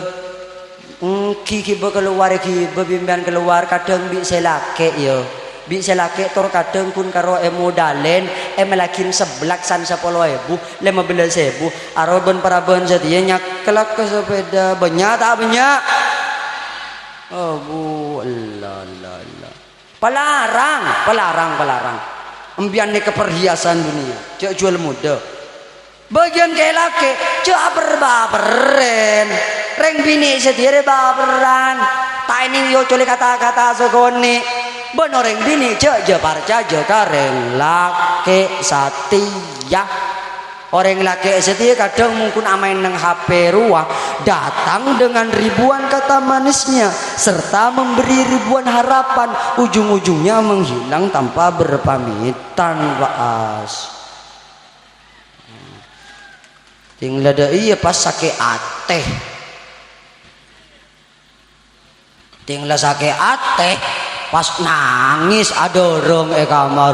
Kiki keluar bimbian keluar kadang bi selake yo bi selake tor kadang pun karo modalen lakin seblak san 10.000 15.000 aroban paraban setia nyakelak ke sepeda banyak tak banyak. Oh bu Allah pelarang embian ni keperhiasan dunia cek jual muda bagian kayak laki cek berbaberen reng bini setiap baperan tak ini yo coli kata-kata segoni bener reng bini cek parca kareng laki setia orang laki setia kadang mungkin amain neng HP ruah datang dengan ribuan kata manisnya serta memberi ribuan harapan ujung-ujungnya menghilang tanpa berpamitan. Waas tinggal ada iya pas sakit ateh. Tinggal sakit ateh pas nangis adorong kamar.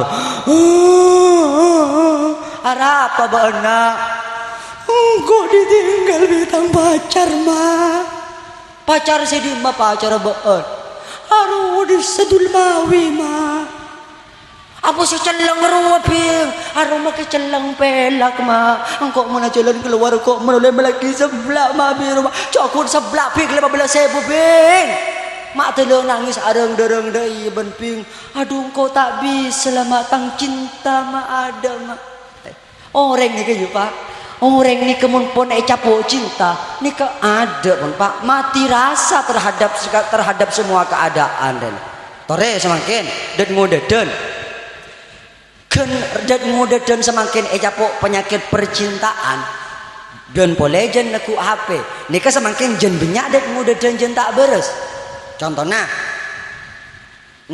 Ada apa beuna? Engkau ditinggal betang pacar mah. Pacar sedih mah pacar beun. Aduh disedul mawi mah. Apa si celeng ruwet ping? Aduh mah keceleng pelak mah. Engkau mana jalan keluar kok menoleh lagi sebelah mah biru mah. Cokut sebelah ping 15.000 ping. Mak telo nangis areng dereng deui ben ping. Aduh engkau tak bisa lama tang cinta mah ada mah. Orang ni kayu Pak. Orang ni kemun pon capuk cinta. Ni ke ada pun Pak. Mati rasa terhadap semua keadaan dan. Tore semakin dan ngodaden. Ken dan ngodaden semakin capuk penyakit percintaan. Dan boleh jen aku HP. Ni ke semakin jen banyak dan ngodaden jen tak beres. Contohnya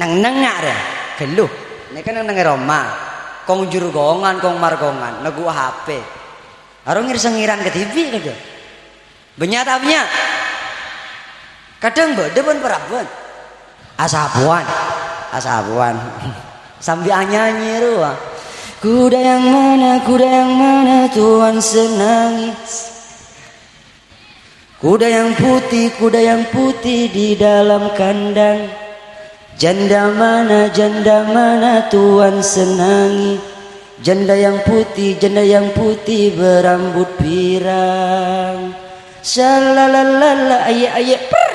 nang nengak dah. Keluh. Ni kan nang Roma. Kong jurgongan, kong margongan, nagu HP. Arong ngiran ke TV lagi. Banyak tapnya. Kadang bede pun perabuan. Asabuan. Sambil nyanyi ruang. Kuda yang mana Tuhan senangis. Kuda yang putih di dalam kandang. Janda mana Tuhan senangi. Janda yang putih berambut pirang. Shalalala ayat per.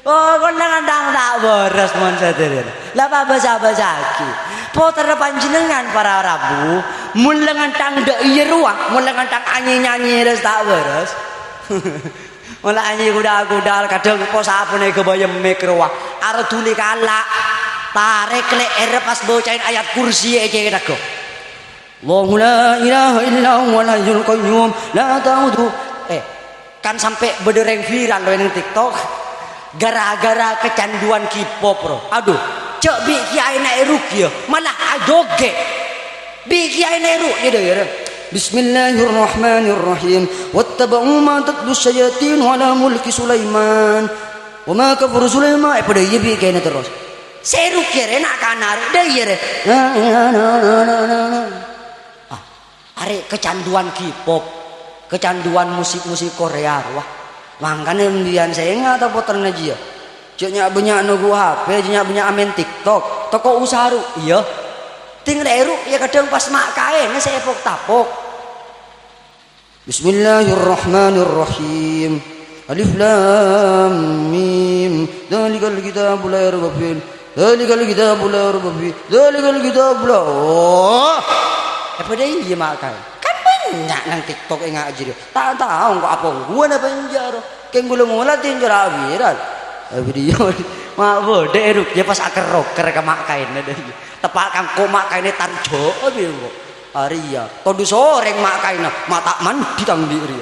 Oh kondangan tak boros mon sadar. Lah bahasa-bahasa poter panjenengan para rabu mulengan tang de ieu ruang mulengan tang nyanyi res tak boros. Malah anyi kuda-kuda kadang pos apane kebayang mikro wah arep tuli kalak tarik leer pas bacain ayat kursi aja dago Allahu la ilaha illallah wa la ilaha qayyum la ta'udu kan sampai bedereng viral loh di TikTok gara-gara kecanduan K-pop bro. Aduh cek bi kiai naik ruqyah malah joget bi kiai naik ruqyah ya. Bismillahirrahmanirrahim. Wattaba'u ma tatlu syayatin ala mulki Sulaiman. Wa ma kafara Sulaiman. Pada iya bi kayaknya terus. Seru kira nak kanar. Dah iya re. Are kecanduan K-pop, kecanduan musik-musik Korea. Wah, makanya mbian saya nggak tahu poter ngaji ya. Ceknya banyak nunggu HP, ceknya banyak amen TikTok. Toko usaha ru. Iya. Tinggal eru ya kadang pas mak kae saya epok tapok. Bismillahirrahmanirrahim. Alif lam mim. Dzalikal kitabu la raiba fihi. Dzalikal kitabu la raiba fihi. Dzalikal kitabu la. Oh. Apa dia iya mak kae? Kan banyak nang TikTok enggak aja dia. Tak tahu kok apa gua na penjara. Keng gula ngolah tinjara viral. Video mak bode eru ya pas aker rocker ka mak kae na deui. Tepak kang kok mak kaine tarjo biru aria todu soreng mak kaina mata mandi tang diri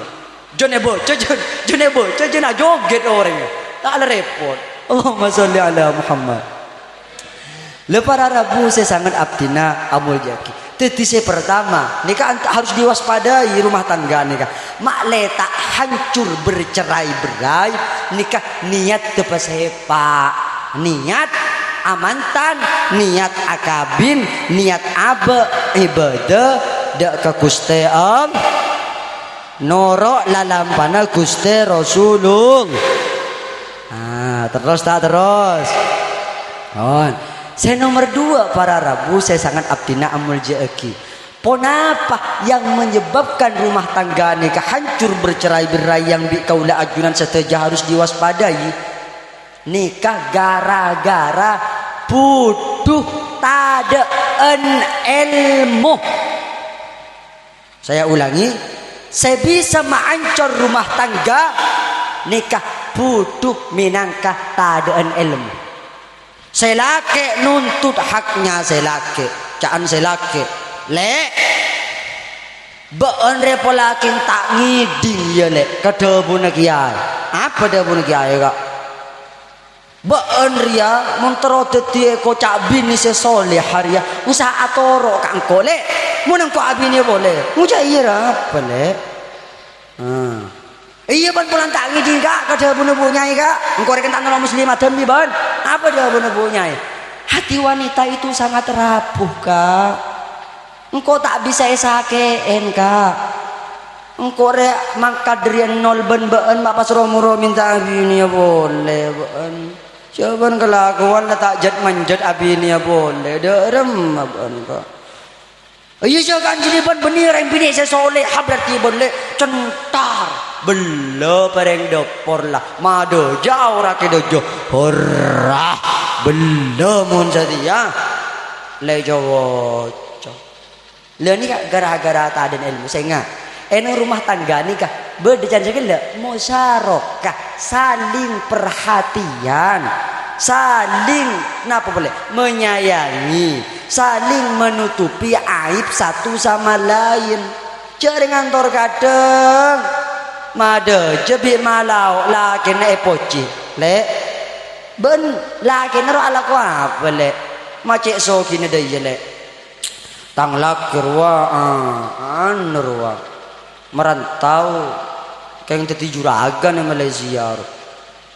jone boce jone joget orang tak ada repot. Allahumma sholli ala Muhammad. Le para rabu saya sangat abdina amul jaki tetise pertama nikah harus diwaspadai rumah tangga nikah mak letak hancur bercerai-berai nikah niat tepas hepa niat amantan niat akabin niat abe ibadah dak ke Gusti norok lalampana Gusti Rasulullah. Terus tak terus saya nomor 2 para rabu saya sangat abdina amul jeki. Ponapa yang menyebabkan rumah tangga nikah hancur bercerai-berai yang bi kaula ajunan seteja harus diwaspadai nikah gara-gara butuh tadaan ilmu. Saya ulangi, saya bisa mengancur rumah tangga nikah butuh minangka tadaan ilmu. Saya laki nuntut haknya saya laki, caan saya laki le beon repolakin tak ngiding ya le kedebun kiai apa debun kiai kak Baan ria montero dadi kocak bini sesoleh haria usaha atoro kang kole mun engko abine boleh nguja iya boleh iya ban pulang tangi jingga kada bunuh bunyai kak engko rek tanah muslim adem bi ban apa dia bunuh bunyai hati wanita itu sangat rapuh kak engko tak bisa esakeen kak engko rek mangkadrian nol ben baan mak pas romuro minta abine boleh baan coba kelakuan tak jad manjat abine boleh derem baan kak iya jangan jadi ban benih rempini sesoleh berarti boleh centar bela pereng dopor lah mado jauh rakyat dojo horah bela mun setia le jowo le ni kak gara-gara tak ada ilmu saya enang rumah tangga ni kak berdejan segala musyarakah saling perhatian saling napa boleh menyayangi saling menutupi aib satu sama lain cari ngantor kadang made jebik malau laki na epoci le ben laki na ro ala ko apa le macek so kini daya le tang laki ruwa ruwa merantau keng teti juragan di Malaysia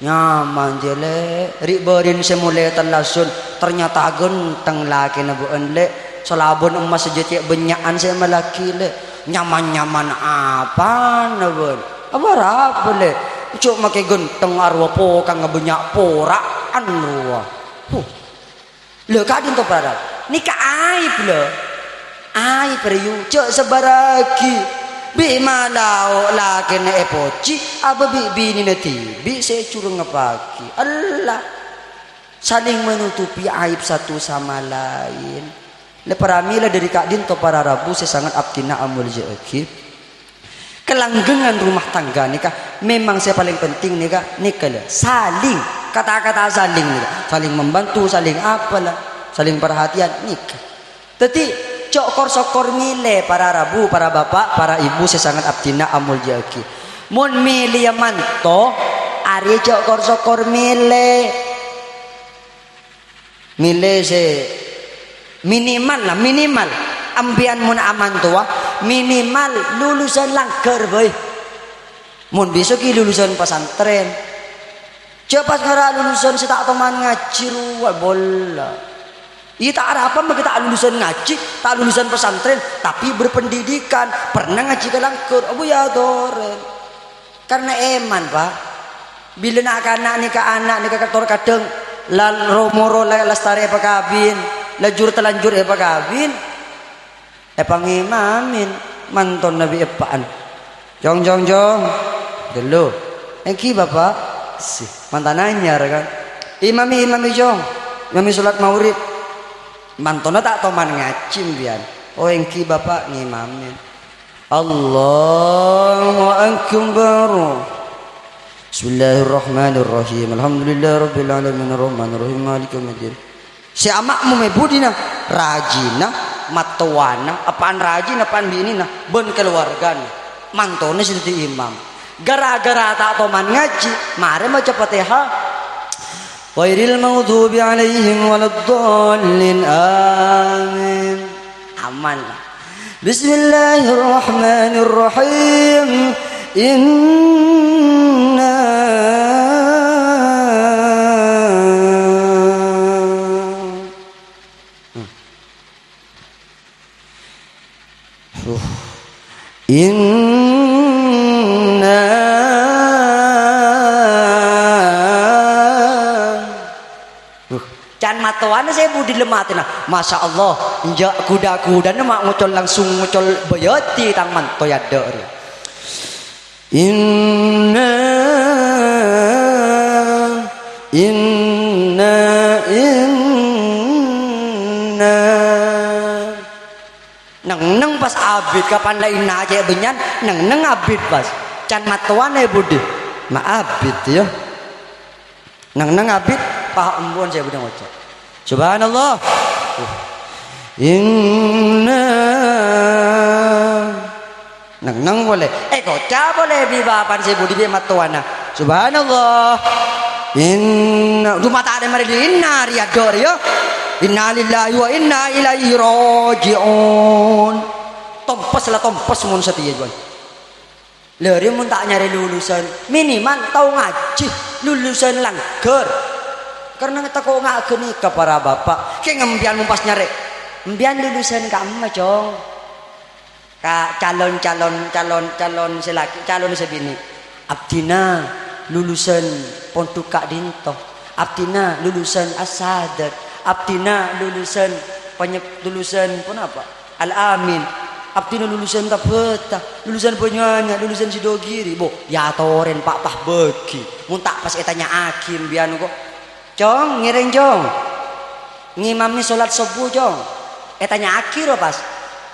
nyaman jele riberin semule talasun ternyata genteng laki na buan le selabun emas sejati benyakan saya melaki le nyaman-nyaman apa na buan apa rapa le cuk make genteng arwa po kang ngebenyak poraan ruwa le kadin to parat ni ka aib le aib riu cuk sebaragi bi malau laki na epoci apa bini na tibi saya curang ngepaki Allah saling menutupi aib satu sama lain leparamila dari kak din to para rabu saya sangat abdina amul jeki kelanggengan rumah tangga nikah memang saya paling penting nikah nikah saling kata-kata saling nikah saling membantu saling apalah saling perhatian nikah tetapi cokor sokor mile para rabu para bapak para ibu saya sangat abdina amul jaki mun milih manto ari cokor sokor mile se minimal lah minimal ambian mun aman tua minimal lulusan langker boy mun besok lulusan pesantren cepat ngara lulusan setak teman ngaji ruwa bola iya tak ada apa kita lulusan ngaji tak lulusan pesantren tapi berpendidikan pernah ngaji ke langkur abu ya doren karena eman pak bila nak anak ni ke anak ni ke kantor kadang lan romoro lestari apa kabin lajur telanjur apa kabin ngimamin manton nabi epaan jong dulu engki bapak sih mantan anyar kan imami jong imami sholat maurid mantona tak toman ngacim bian oh engki bapak ngimamin Allahu akbar Bismillahirrahmanirrahim Alhamdulillahirabbil alamin arrahmanirrahim maliki yaumiddin si amakmu mebudina rajina matuana apaan rajin apaan binina ben keluargana mantona siti imam gara-gara tak toman ngaji mare maca Fatihah Wairil maghdubi alaihim waladdallin amin aman Bismillahirrahmanirrahim inna can matuan saya budi lematin masya Allah injak kuda-kuda mak ngucol langsung ngucol bayati tang manto ya dor inna neng pas abid kapan lain aja benyan neng abid pas can matuan budi ma abid ya neng abid paha embun saya udah ngocok subhanallah inna nang boleh koca boleh di bapan saya budi bi matuana subhanallah Inna rumah tak ada mari inna riador ya. Inna lillahi wa inna ilaihi rajiun. Tompes mun setia juan. Lari mun tak nyari lulusan minimal tahu ngaji lulusan langgar. Karena kita kok nggak geni ke para bapak. Kayak ngembian pas nyari. Mbian lulusan kamu jong. Ka calon selaki calon sebini. Abdina lulusan Pondok Kak Dinto. Abdina lulusan Asadat. Abdina lulusan lulusan pun apa? Al-Amin. Abdina lulusan Tapeta, lulusan penyanyi, lulusan Sidogiri. Bo, ya toren Pak Pah bagi. Mun tak pas etanya akim bianu kok. Jong, ngiring jong. Ngimami salat subuh jong. Etanya akhir pas.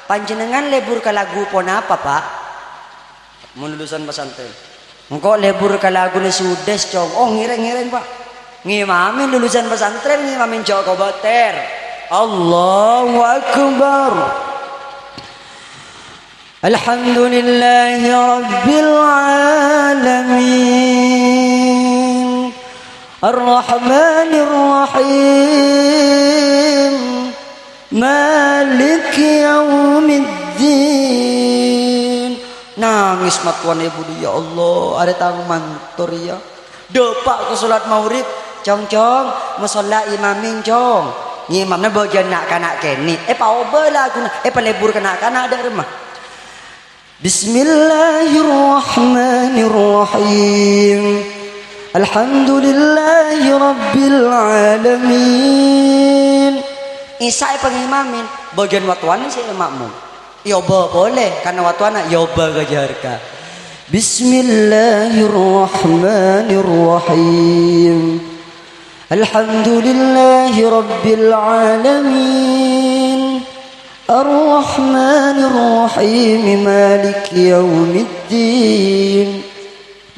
Panjenengan lebur ke lagu pon apa, Pak? Mun lulusan pesantren. Engkau lebur ke lagu Sudes jong. Oh, ngiring Pak. Ngimami lulusan pesantren ngimamin Joko Boter. Allahu Akbar. Alhamdulillahi Rabbil Alamin Ar-Rahmanir Rahim Maliki Yaumiddin. Nangis matuan ibu dia, ya Allah, ada tanggung mantur ya. Depak ke salat maurib, cong musalla imamin cong. Ngimamnya bagian nak kanak keni. Pa obela guna, pelebur kanak-kanak ada rumah. Bismillahirrahmanirrahim. Alhamdulillahi Rabbil Alamin. Isa pengimamin bagian watuan sih makmum. Yoba boleh karena watuan yoba gajarka. Bismillahirrahmanirrahim. Alhamdulillahi Rabbil Alamin. Ar-Rahmanir-Rahim Maliki Yaumiddin.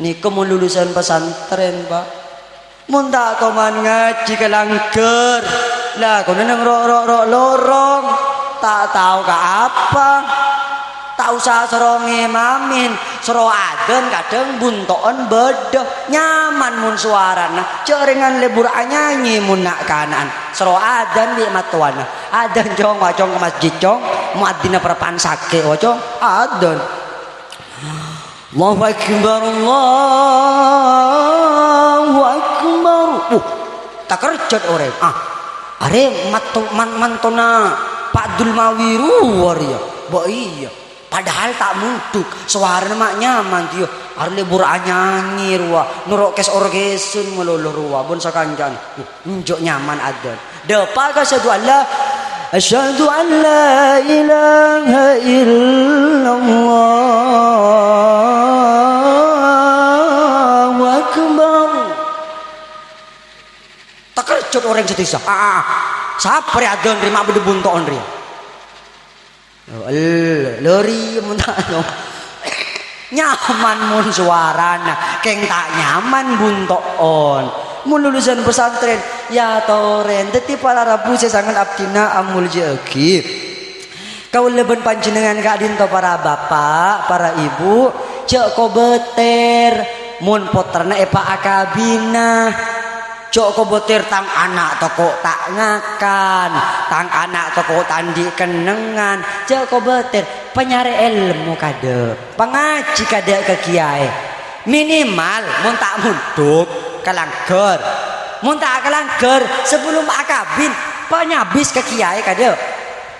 Niku mun lulusan pesantren, Pak. Mun tak koman ngaji ke langgar. Lah kono nang rok lorong. Tak tahu ka apa. Tak usah sero ngimamin, sero aden kadang buntoon bedoh nyaman mun suarana. Ceringan lebur nyanyi mun nak kanan. Sero aden di matuana. Aden jong wacong ke masjid jong, muadzina perpan sake wacong aden. Allahu Akbar, Allahu Akbar. Tak kerjat orang. Are mantona Pak Dul Mawiru waria. Ba iya. Padahal tak munduk suara mak nyaman dia are lebur nyanyi ruwa nurok kes orgesun meluluh ruwa bon sakanjan njok nyaman adan depa ka asyhadu an la ilaha illallah wa akbar tak kerjot orang setisa sapre adan rima bede buntoon ria lori mentano nyaman mun suarana keng tak nyaman buntoon mun lulusan pesantren ya toren teti para rabu sesangan abdina amul jeki kau leben panjenengan Kak Dinto para bapak para ibu cek ko beter mun poterna epa akabina cok ko botir tang anak toko tak ngakan tang anak toko tandi kenengan cok ko botir penyari ilmu kade pengaji kade ke kiai minimal mun tak munduk kalangger mun tak kalangger sebelum akabin penyabis ke kiai kade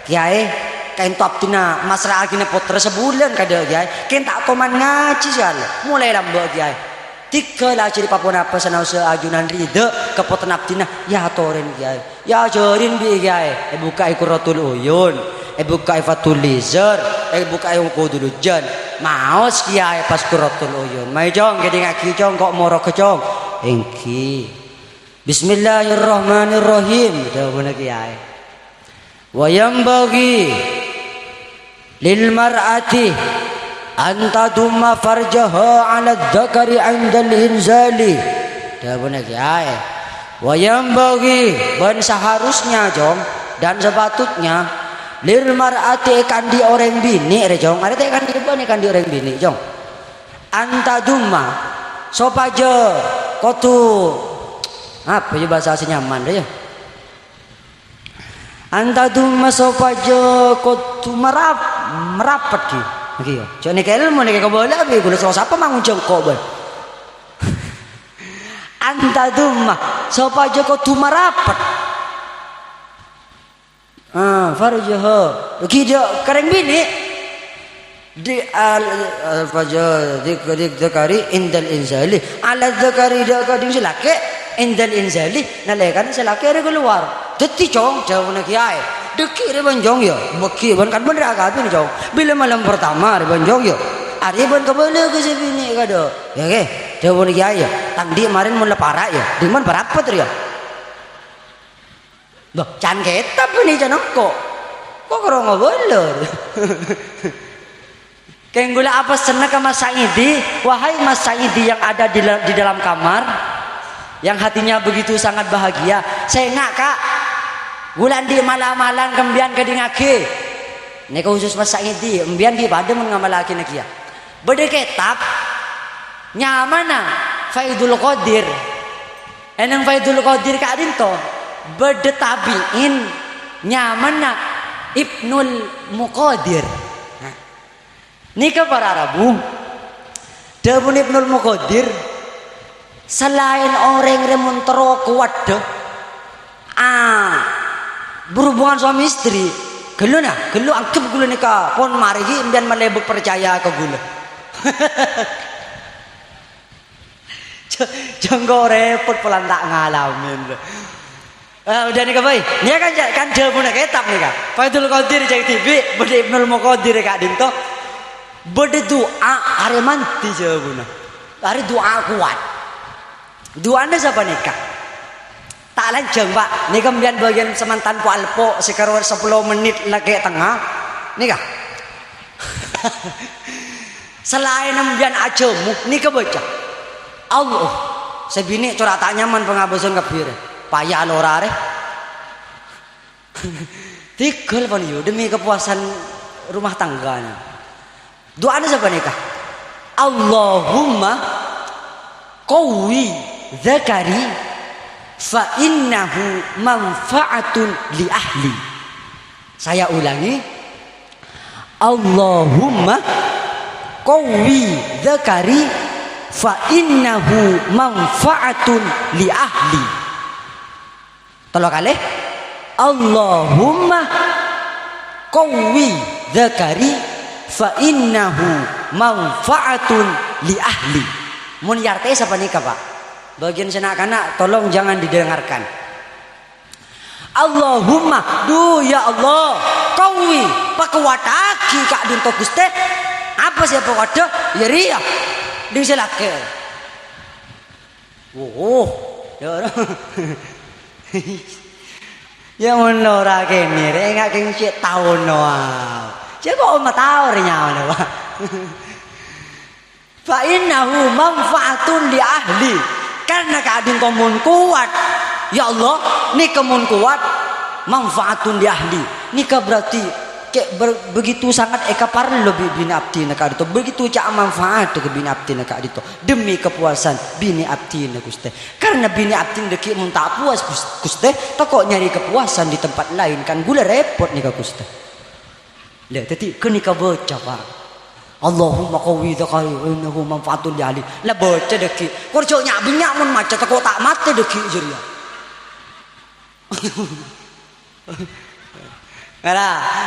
kiai kain top tina masra agina potre sebulan kade kiai kain tak toman ngaji sal mulai lambat kiai tiga lah ciri papun apa sanau seajunan ride kepoten abdina ya toren kiai ya jorin bi kiai buka Qurratul Uyun buka Fathul Lizer buka Qudul Jan maos kiai pas Qurratul Uyun mai jong gede ngaki jong kok moro ke jong engki Bismillahirrahmanirrahim dawuh kiai wa yambagi lil mar'ati anta dumma farjaha ala dzakari indal inzali dawuh kiai wa yambagi ban seharusnya jong dan sepatutnya lir mar'ati kandi orang bini re jong are kan di ban kandi orang bini jong anta dumma sopaje kotu Apa ya bahasa asli nyaman deh ya. Anta tu masopajo ko tu merapat ki. Niki yo. Jane ke ilmu nek bola abi gula sapa mangun jengkok ben. Anta tu masopajo ko tu merapat. Farjaha. Ki jo kareng bini di al-fajr dik zakari indal inzali ala zakari dak kading silake indal inzali nalekan silake re keluar deti cong jauh nak kiai deki re banjong yo beki ban kan bener agak ni cong bila malam pertama re banjong yo ari ban kebele ke sini kado ya ke jauh nak kiai yo tang di kemarin mun lepara yo di man berapa tu yo loh can ketap ni janok kok karo ngobolor. Kenggula apa senang ke Mas Saidi? Wahai Mas Saidi yang ada di dalam kamar, yang hatinya begitu sangat bahagia. Saya ngak kak, bulan di malam-malam kembian kedingake. Ini khusus Mas Saidi, kembian di pada mengamalaki nakia. Bede kitab, nyamana Faidul Qadir. Enang Faidul Qadir kak dinto. Bede tabiin, nyamana Ibnul Muqadir. Nika para Arabu Dabun Ibnul Muqadir selain orang remontero kuat deh berhubungan suami istri gelu angkep gulu nika pon mari dan melebuk percaya ke gulu jenggo repot pelan tak ngalamin udah nika boy nia kan Dabun kitab nika Faidul Qadir cek TV bede Ibnul Muqadir kak dinto berde doa hari manti jawabuna hari doa kuat doanya siapa nikah tak lanjang pak nikah kemudian bagian semantan po alpo sekarang 10 menit lagi tengah nikah selain kemudian ajemuk nikah baca Allah sebini curah tak nyaman pengabusan kebir payah lorare tigel pan yo demi kepuasan rumah tangganya doanya siapa nikah? Allahumma qawwi dzakari fa innahu manfaatun li ahli. Saya ulangi. Allahumma qawwi dzakari fa innahu manfaatun li ahli. Tolong kali. Allahumma qawwi dzakari fa innahu manfaatun li ahli. Mun yarte siapa nikah pak? Bagian senak-anak tolong jangan didengarkan. Allahumma ya Allah kawi pakuataki kak dinto Gusti apa siapa wadah ya ria ding selake ya yang menora kene rek ngak keng cek taun noa Coba om tahu renyawanya pak. Fa innahu manfaatun li ahli karena keadaan komun kuat. Ya Allah, ni komun kuat manfaatun li ahli. Nikah berarti kayak begitu sangat eka parlo bini abdi nak adito begitu cak manfaat ke bini abdi nak adito demi kepuasan bini abdi nak Gusti. Karena bini abdi deki mun tak puas Gusti, tak kok nyari kepuasan di tempat lain kan gula repot nih Gusti. Lihat tadi kenika baca pak Allahumma qawwi dzakari wa innahu manfaatun li ahli lah baca deki kurjo nyak binyak mun maca tak tak mate deki jeria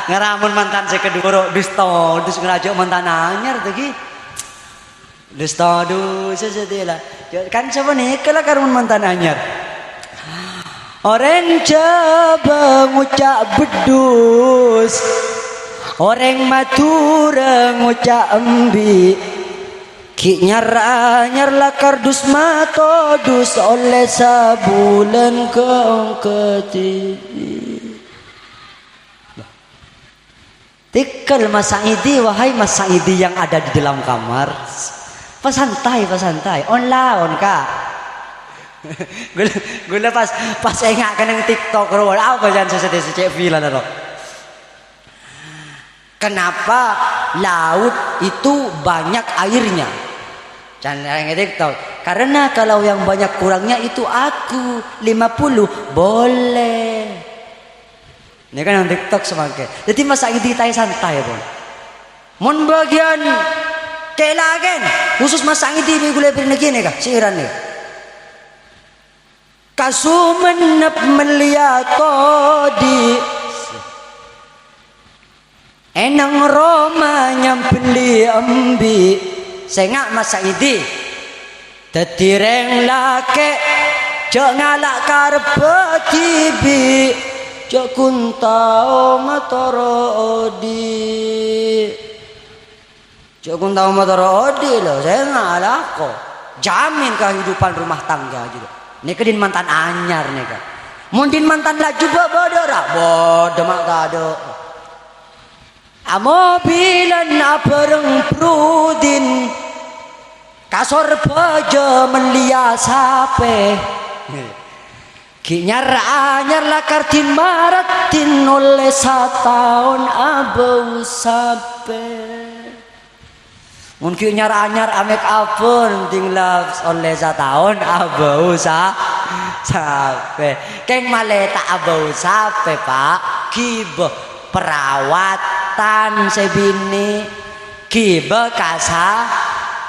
ngara mun mantan saya kedua dusta dus ngerajo mantan anyar deki dusta dus sesedela kan siapa nih kalau karun mantan anyar orang coba ngucap bedus orang matura ngucap embi ki nyar lakardus matodus oleh sabulan keongketi tikal Mas Saidi wahai Mas Saidi yang ada di dalam kamar pasantai on kak gula pas engak kenang TikTok ro apa jangan sesede cek vila naro. Kenapa laut itu banyak airnya? Jangan TikTok. Karena kalau yang banyak kurangnya itu aku 50 boleh. Ini kan yang TikTok semangke. Jadi masa ini tay santai pun. Mon bagian kelagen khusus masa ini di gula bernegi nih kah siiran nih. Kasumenep melihatodi enang Roma nyampendi ambi sengak masa ini tetireng lake cok ngalak karpe tibi cok kuntau matoro odi cok kuntau matoro odi loh saya ngalak kok jamin kehidupan rumah tangga gitu. Ini kedin mantan anyar nih kan. Mungkin mantan laju bodoh rak bodoh mak gado. Amobilan apereng prudin kasor bejo melia sape. Kinyar anyar lah kartin maratin oleh setahun abau sape. Mungkin nyar-anyar amek apun tinggal oleh setahun abau sape. Keng maleta abau sape pak. Kibe perawatan sebini. Kibe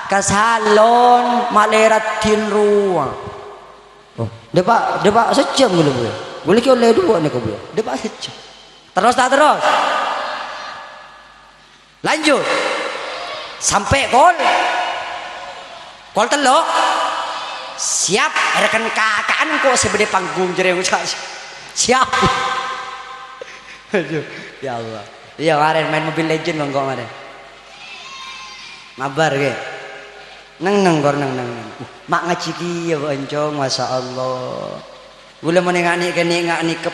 kasalon maleratin ruang. Oh, depak sejam dulu bu. Boleh kau oleh dua nih kau bu. Depak sejam. Terus tak terus. Lanjut. Sampai kol telok siap rekan kakaan kok sebede panggung jereng siap. Aduh ya Allah. Iya kemarin main Mobile Legend kok kemarin mabar ke neng mak ngaciki ya boncong masya Allah. Gula menengani ke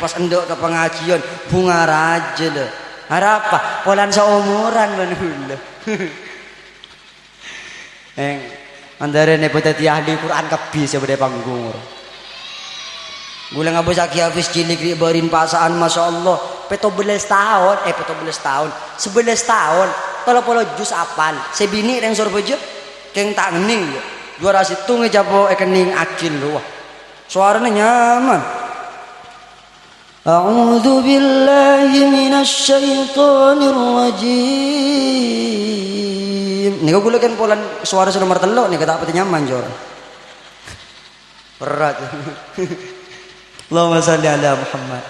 pas endok ke pengajian bunga raja loh harapa polan seumuran bener. Antara ne petati ahli Quran kebi sebede panggung. Gula ngabos aki habis cilik di barin pasaan masya Allah. 17 tahun 11 tahun polo jus apal sebini yang sorbejo keng tak ngening juara situ ngejapo ekening akil lu suaranya nyaman. A'udzu billahi minasy syaithanir rajim. Nika gula kan polan suara nomor telok nih kata apa nyaman jor. Berat. Allahumma shalli ala Muhammad.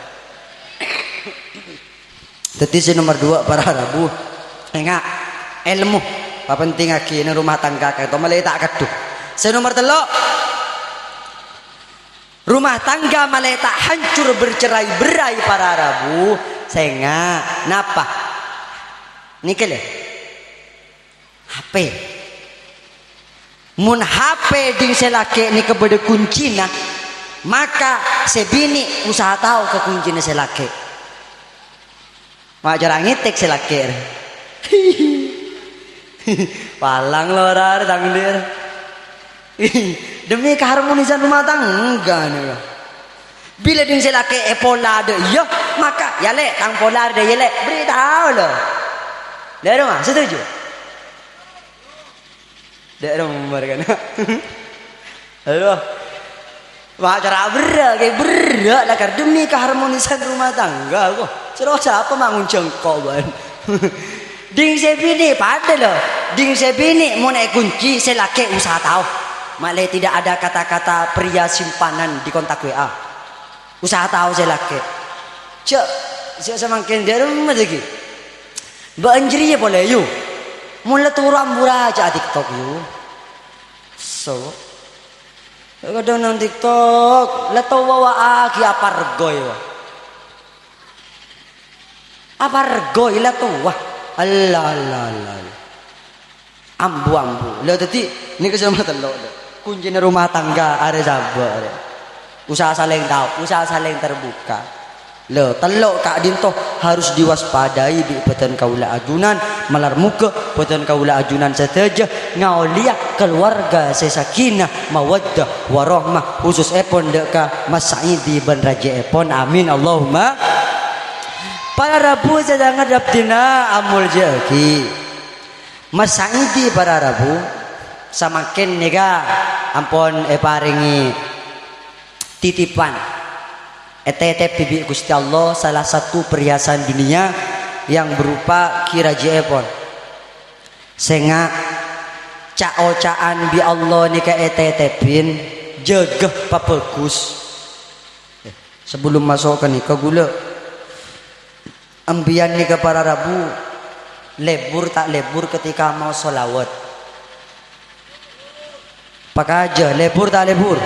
Tadi nomor 2 para Rabu. Enggak ilmu. Apa penting aki ini rumah tangga kayak malai tak kaduh. Nomor telok. Rumah tangga malai tak hancur bercerai-berai para Rabu. Senga napa? Nikel ya? HP. Mun HP ding selake ni kebede kuncina, maka sebini usaha tahu ke kuncina selake. Mak jarang ngitek selake. Palang lorar tangdir. Demi keharmonisan rumah tangga nih. Bila ding selake pola de iya, maka ya le tang pola de ya le beritahu lo. Dari rumah setuju? Dari rumah kan. Aduh. Mak cara berak lah karena demi keharmonisan rumah tangga kok. Terus apa mangun jengkok ban. Ding sebini pada lo. Ding sebini mau naik kunci selake usaha tahu. Malah tidak ada kata-kata pria simpanan di kontak WA. Usaha tahu selake. Cek semakin dari rumah lagi. Banjir ya boleh yuk. Mulai turun murah aja TikTok yuk. So. Kadang nang TikTok, leto wawa aki apa regoy wa. Apa regoy leto wah. Allah. Ambu. Lah tadi ini kesempatan lo. Kunci rumah tangga ada sabar. Usaha saling tahu, usaha saling terbuka. Lo telok kak dinto harus diwaspadai di beten kaula ajunan malar muka beten kaula ajunan saja ngaulia keluarga sesakinah mawaddah warahmah khusus epon deka Mas Saidi ban Raja epon amin Allahumma. Para Rabu sedang ngadap dina amul jeki Mas Saidi para Rabu samakin nika ampun paringi titipan etetep bibi Gusti Allah salah satu perhiasan dunia yang berupa kiraji epon senga cao-caan bi Allah nika etetepin jegeh papegus sebelum masuk ke nika gula ambian nika para rabu lebur tak lebur ketika mau sholawat pakai aja lebur tak lebur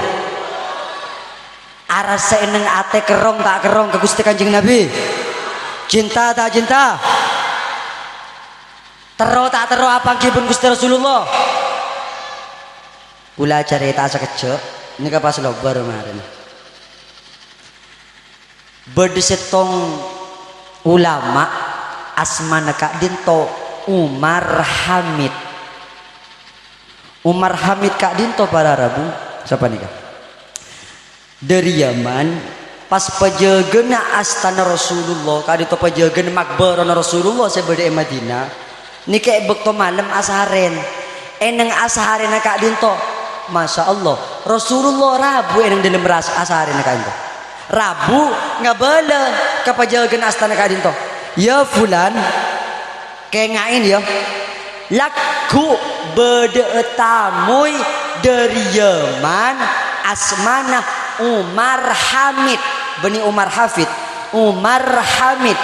arasa eneng ate kerong tak kerong ke Gusti Kanjeng Nabi cinta tak cinta tero tak tero apa kipun Gusti Rasulullah ula cerita sekejap ini pas lobar kemarin berdesetong ulama asmana Kak Dinto Umar Hamid Kak Dinto para Rabu siapa nih Kak dari Yaman pas pajagena astana Rasulullah Kak Dinto pajagena makbarana Rasulullah sebeda Madinah ini kayak bekto malam asaren eneng asaren Kak Dinto Masya Allah Rasulullah Rabu eneng dalam asaren Kak Dinto Rabu nggak bala kapajagan astana Kak Dinto ya fulan kayak ngain ya laku beda tamuy dari Yaman asmana Umar Hamid bani Umar Hafid Umar Hamid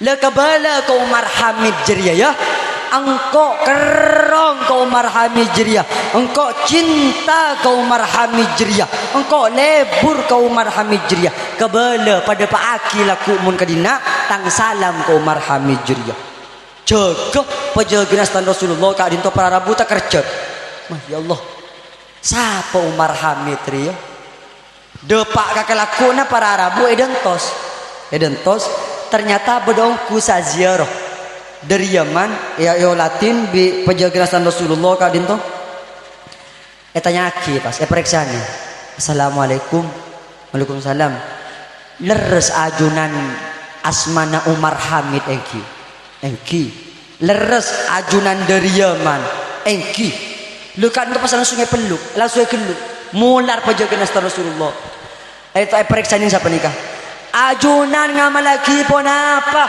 lekabala ke Umar Hamid jeria ya engkau kerong ke Umar Hamid jeria engkau cinta ke Umar Hamid jeria engkau lebur ke Umar Hamid jeria kebala pada Pak Aki laku mun kadina tang salam ke Umar Hamid jeria jaga pajagina stan Rasulullah Kak Dinto para Rabu tak kerja ya Allah siapa Umar Hamid ria depak kakak lakuna para Rabu edentos ternyata bedongku saziarah dari Yaman ya Latin bi pajagina Rasulullah Kak Dinto tanya aki pas periksanya assalamualaikum waalaikumsalam leres ajunan asmana Umar Hamid engki leres ajunan dari Yaman engki lu kan itu pas langsung peluk langsung keluk mular pajagina Rasulullah periksanya siapa nikah ajunan ngamalaki pon apa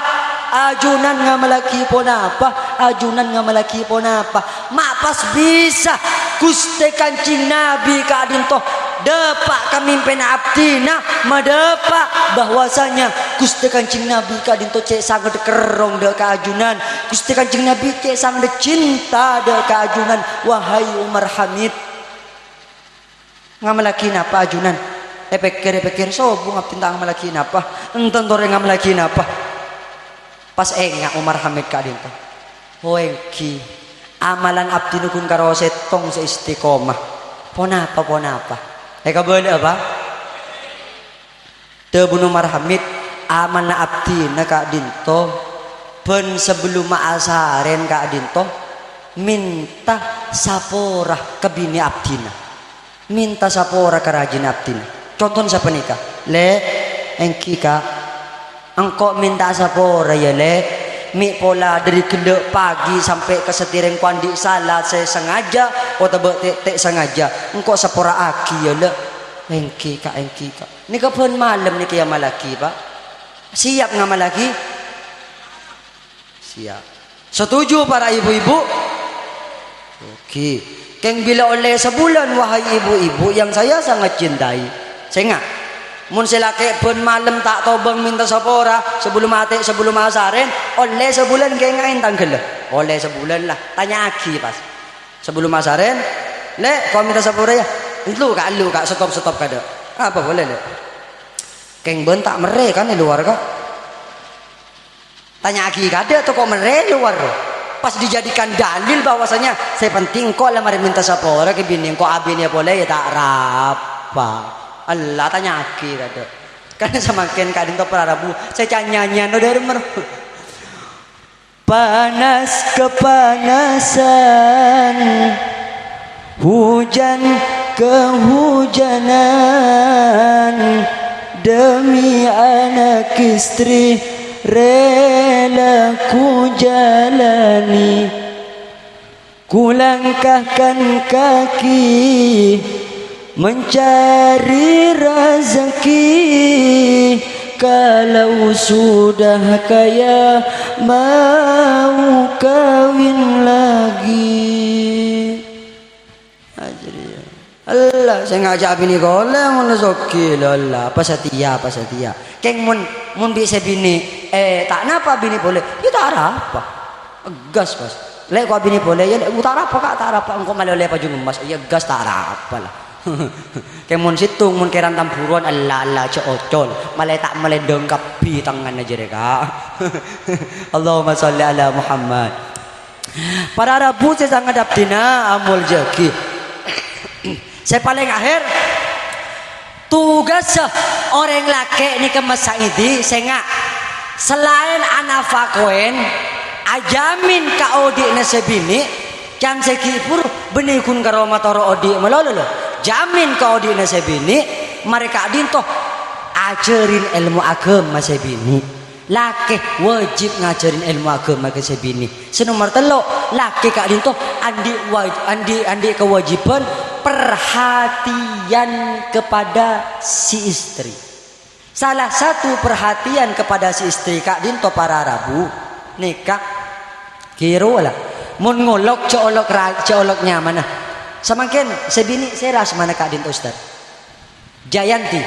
ajunan ngamalaki pon apa mak pas bisa Gusti Kancing Nabi Kak Dinto depak kamimpin abdina madepak bahwasanya Gusti Kancing Nabi Kak Dinto cek sangat kerong dek ajunan Gusti Kancing Nabi cek sangat cinta dek ajunan wahai Umar Hamid ngamalaki apa ajunan pikir sobung abdin tak ngamalaki apa enten tore ngamalaki apa pas enggak Umar Hamid Kak Dinto hoengki amalan abdi nukun karo setong seistiqomah pon apa kabel apa tebun Umar Hamid amalan abdi na Kak Dinto ben sebelum asaren Kak Dinto minta saporah ke bini abdina minta saporah ke rajin abdina contoh siapa nikah engki Kak engkau minta saporah ya mi pola dari kedek pagi sampai ke setireng kuandi salat saya sengaja atau tak sengaja engkau sepora aki ya le engki kak ini kapan malam ni kaya malaki pak siap nggak malaki siap setuju para ibu-ibu oke keng bila oleh sebulan wahai ibu-ibu yang saya sangat cintai saya nggak mun selake pun malam tak tobang minta sapora sebelum mati sebelum asaren oleh sebulan kayak ngain tanggal oleh sebulan lah tanya aki pas sebelum asaren kau minta sapora ya lu kak stop kada apa boleh keng bentak mere kan di luar kak tanya aki kada tuh kok mere luar pas dijadikan dalil bahwasanya saya penting kok lamar minta sapora ke bini kok abini boleh ya tak rapa Allah tanya aki kata karena semakin Kak Dinto para Rabu saya nyanyian dari panas kepanasan hujan kehujanan demi anak istri rela ku jalani Kulangkahkan kaki mencari rezeki, kalau sudah kaya mau kawin lagi. Allah saya ngajak bini goleh mun rezeki Allah apa setia keng mun bisa bini tak napa bini boleh ya tak apa gas pas lek kau bini boleh ya tak apa kak tak apa engkau malah lepas juga mas ya gas tak apa lah. Keng mun situng mun keran tampuruan Allah cocol malah tak malah dengkapi tangan aja reka. Allahumma sholli ala Muhammad. Para Rabu saya sangat daptina amul jaki. Saya paling akhir tugas orang laki ni ke masa ini saya selain anak fakoen ajamin ka odi na sebini kan sekipur benikun karoma toro odi melolo jamin ka odi na sebini mereka dintoh ajarin ilmu agama sebini. Laki wajib ngajarin ilmu agama ke sebini. Senomor telo laki kak dintoh andi kewajiban perhatian kepada si istri. Salah satu perhatian kepada si istri kak dinto para Rabu nikah kiro lah mun ngolok colok nyaman semakin sebini seras mana kak dinto Ustaz Jayanti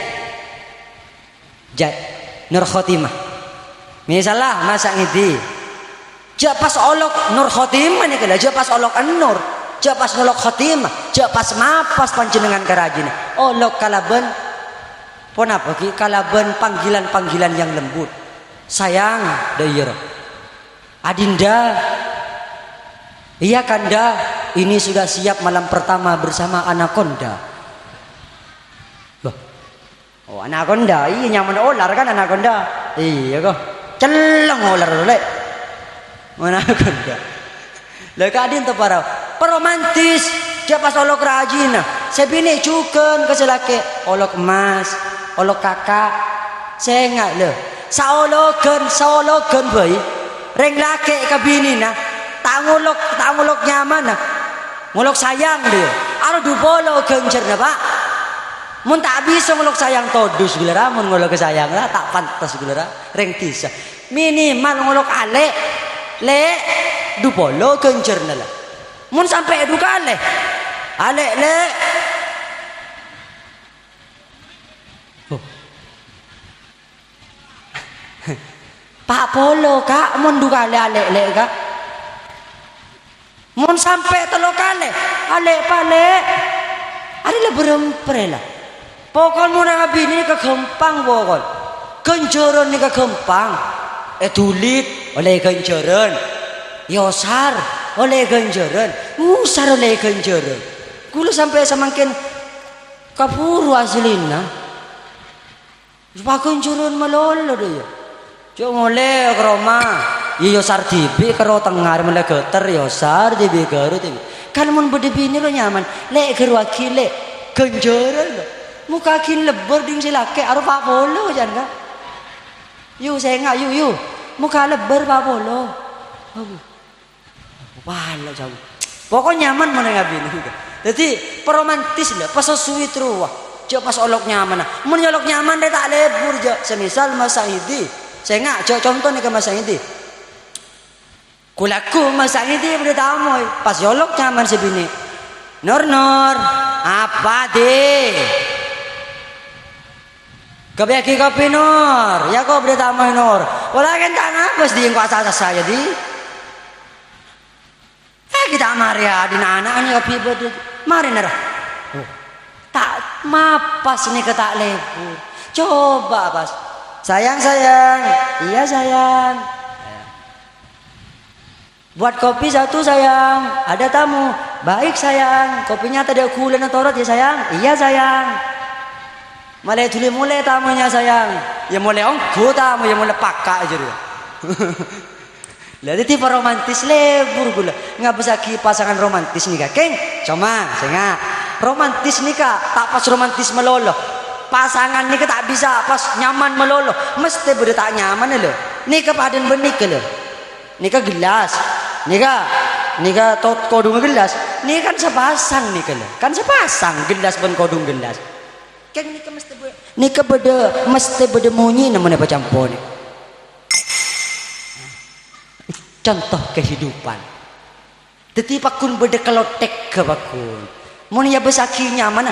Nur Khotimah misalnya masa ngidi jak pas olok Nur Khotimah nih kala jak pas olok An-Nur jak pas olok Khotimah jak pas mapas panjenengan kerajin olok kalaben pon apa ki kalaben panggilan yang lembut sayang dairo adinda iya kanda ini sudah siap malam pertama bersama anakonda. Oh anakonda iya nyaman olar kan anakonda iya kok celeng olar lek mana kanda lek adin to para romantis dia pas olok rajina sebini cuken keselake olok emas olok kakak saya enggak le saologen bae reng lake ka binina tak ngolok nyaman ngolok sayang dia aro dupolo gencerna Pak mun tak bisa ngolok sayang todus gilera mun ngolok sayang lah tak pantas gilera reng tisa minimal ngolok ale le dupolo gencerna lah mun sampai edu kale ale le Pak polo kak mun du kale ale le kak mun sampai telo kale ale pale ada le berempre lah pokok mun ngabini ni kegempang pokok kenjoron ni kegempang tulit oleh kenjoron yosar oleh kenjoron usar oleh kenjoron kula sampai semakin kapuru aslina supaya kenjoron malolo dia cok ngoleh ke rumah yosar tibi karo tengah mulai geter yosar tibi karo tibi kan mun berdebini lo nyaman lek ke wakile kenjoron lo muka kin lebar ding silake aru Pak Polo jangan yu saya nggak yu muka lebar Pak Polo wala jauh pokoknya nyaman mana ngabini jadi peromantis lah pas sesuai terus cok pas olok nyaman mun olok nyaman dia tak lebur cok semisal masa ini saya nggak contoh nih ke masa ini kulaku masa ini beritamu pas olok nyaman sebini Nur apa deh kebeki kopi Nur ya kau beritamu Nur walakin tak nafas di kuasa saya di kita mari ya di anak-anaknya kopi betul mari nara tak mapas nih ketak lebur coba pas sayang iya sayang buat kopi satu sayang ada tamu baik sayang kopinya tadi kulen torot ya sayang iya sayang mulai dulu mulai tamunya sayang ya mulai ongko tamu ya mulai pakak aja dia lah itu tipe romantis lebur gula nggak bisa ki pasangan romantis nih kak keng cuma saya romantis nih kak tak pas romantis melolo pasangan nih tak bisa pas nyaman melolo mesti beda tak nyaman lo nih kepadan benik lo nih ke gelas nih nika tot kodung gelas ini kan sepasang nih kan sepasang gelas ben kodung gelas kan nika mesti beda munyi namanya pacampur nih contoh kehidupan tetipak kun beda kelotek ke bakun mun ya besaki nyaman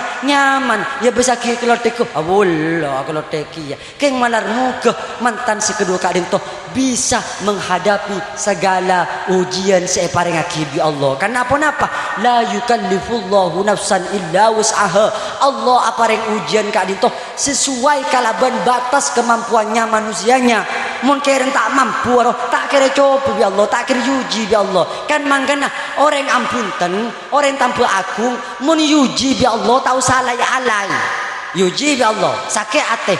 ya besaki kelotek ko awallah kelotek ya keng malar muga mantan sekedua kadin toh bisa menghadapi segala ujian separing akibi Allah karena apa la yukallifullahu nafsan illa wus'aha Allah apareng ujian kadin toh sesuai kalaban batas kemampuannya manusianya mun keren tak mampu tak kira coba bi Allah tak kira uji bi Allah kan mangkana orang ampunten orang tanpa agung mun yuji bi Allah tahu salah ya alai yuji bi Allah sakit ate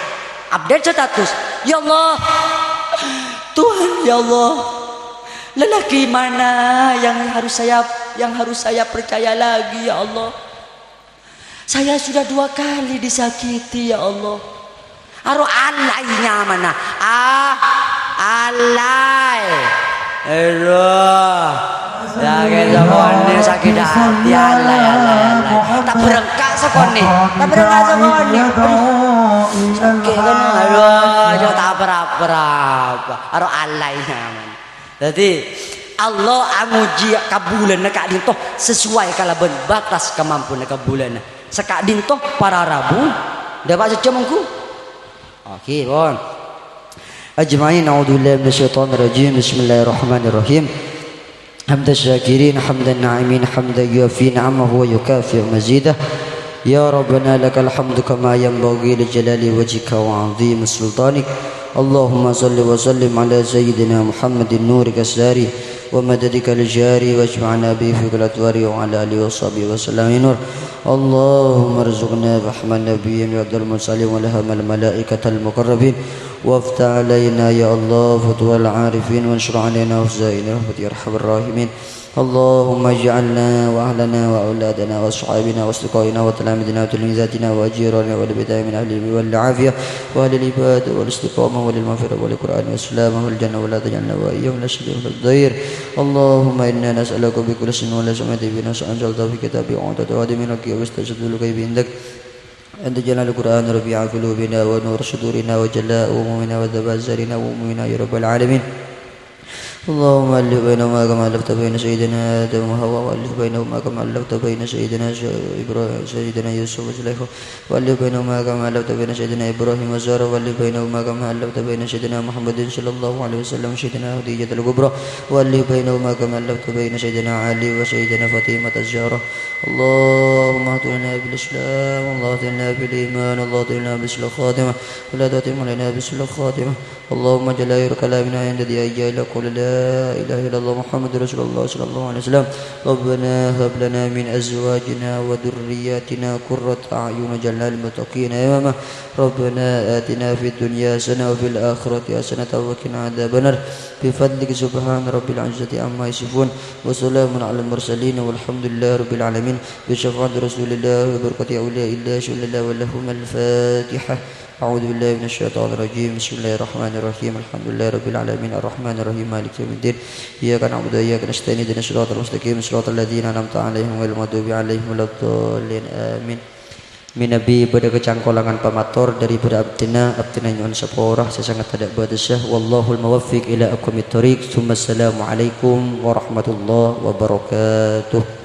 update status ya Allah Tuhan ya Allah lelaki mana yang harus saya percaya lagi ya Allah saya sudah 2 kali disakiti ya Allah aro alainya mana alai ya kita sakit hati alay tak berengkak sekone sakit kan aduh tak berapa aro alay nyaman jadi Allah amuji kabulan kak dintoh sesuai kalaban batas kemampuan kabulan sekak dintoh para rabu dapat secemengku oke bon ajma'in a'udzubillahi minasyaitonir rajim bismillahirrahmanirrahim حمد الشاكرين حمد الناعمين حمدا يوفي نعمه ويكافئ مزيده يا ربنا لك الحمد كما ينبغي لجلال وجهك وعظيم سلطانك اللهم صل وسلم على سيدنا محمد النور كالساري ومددك الجاري واجمعنا به في كل الأدوار وعلى آله وصحبه وسلم نور اللهم ارزقنا رحم النبي وعبد المرسلين ولهم الملائكة المقربين وافتح علينا يا الله فتوى العارفين وانشر علينا وفزائنا رحمة يا أرحم الراحمين اللهم اجعلنا وأهلنا وأولادنا وأصحابنا وأصدقائنا وتلاميذنا وتلميذاتنا وأجيرنا ولبداية من أهل العلم والعافية وأهل العبادة والاستقامة وللمغفرة وللقرآن والسلامة والجنة ولا تجعلنا وإياهم لا شريك ولا الضير اللهم إنا نسألك بكل اسم ولا سمعت بنا أنزلت في كتابك وأنت تهدي من الكي واستجد لك عندك أنت جلال القرآن ربيع قلوبنا ونور صدورنا وجلاء همومنا وذهاب أحزاننا وهمومنا يا رب العالمين اللهم ألف بينهما كما ألفت بين سيدنا آدم وحواء وألف بينهما كما ألفت بين سيدنا يوسف وزليخا وألف بينهما كما ألفت بين سيدنا إبراهيم وزارة وألف بينهما كما ألفت بين سيدنا محمد صلى الله عليه وسلم وسيدنا خديجة الكبرى وألف بينهما كما ألفت بين سيدنا علي وسيدنا فاطمة الزهراء اللهم اهدنا بالإسلام الله اهدنا بالإيمان الله اهدنا بسل الخاتمة ولا تتم علينا بسل الخاتمة اللهم اجعل آخر كلامنا عند دعاء إلى قول لا إله إلا الله محمد رسول الله صلى الله عليه وسلم ربنا هب لنا من أزواجنا وذرياتنا قرة أعين واجعلنا للمتقين إماما ربنا آتنا في الدنيا حسنة وفي الآخرة حسنة وقنا عذاب النار بفضلك سبحان رب العزة عما يصفون وسلام على المرسلين والحمد لله رب العالمين بشفاعة رسول الله وبركة أولياء الله شل الله ولهم الفاتحة أعوذ بالله من الشيطان الرجيم بسم الله الرحمن الرحيم الحمد لله رب العالمين الرحمن الرحيم مالك يوم الدين إياك نعبد وإياك نستعين اهدنا الصراط المستقيم صراط الذين أنعمت عليهم غير المغضوب عليهم ولا الضالين آمين Minabi pada kecangkolangan pamator daripada abdina nyuan saporah saya sangat tidak berdasah wallahul muwaffiq ila aqwamit thoriq. Assalamualaikum warahmatullahi wabarakatuh.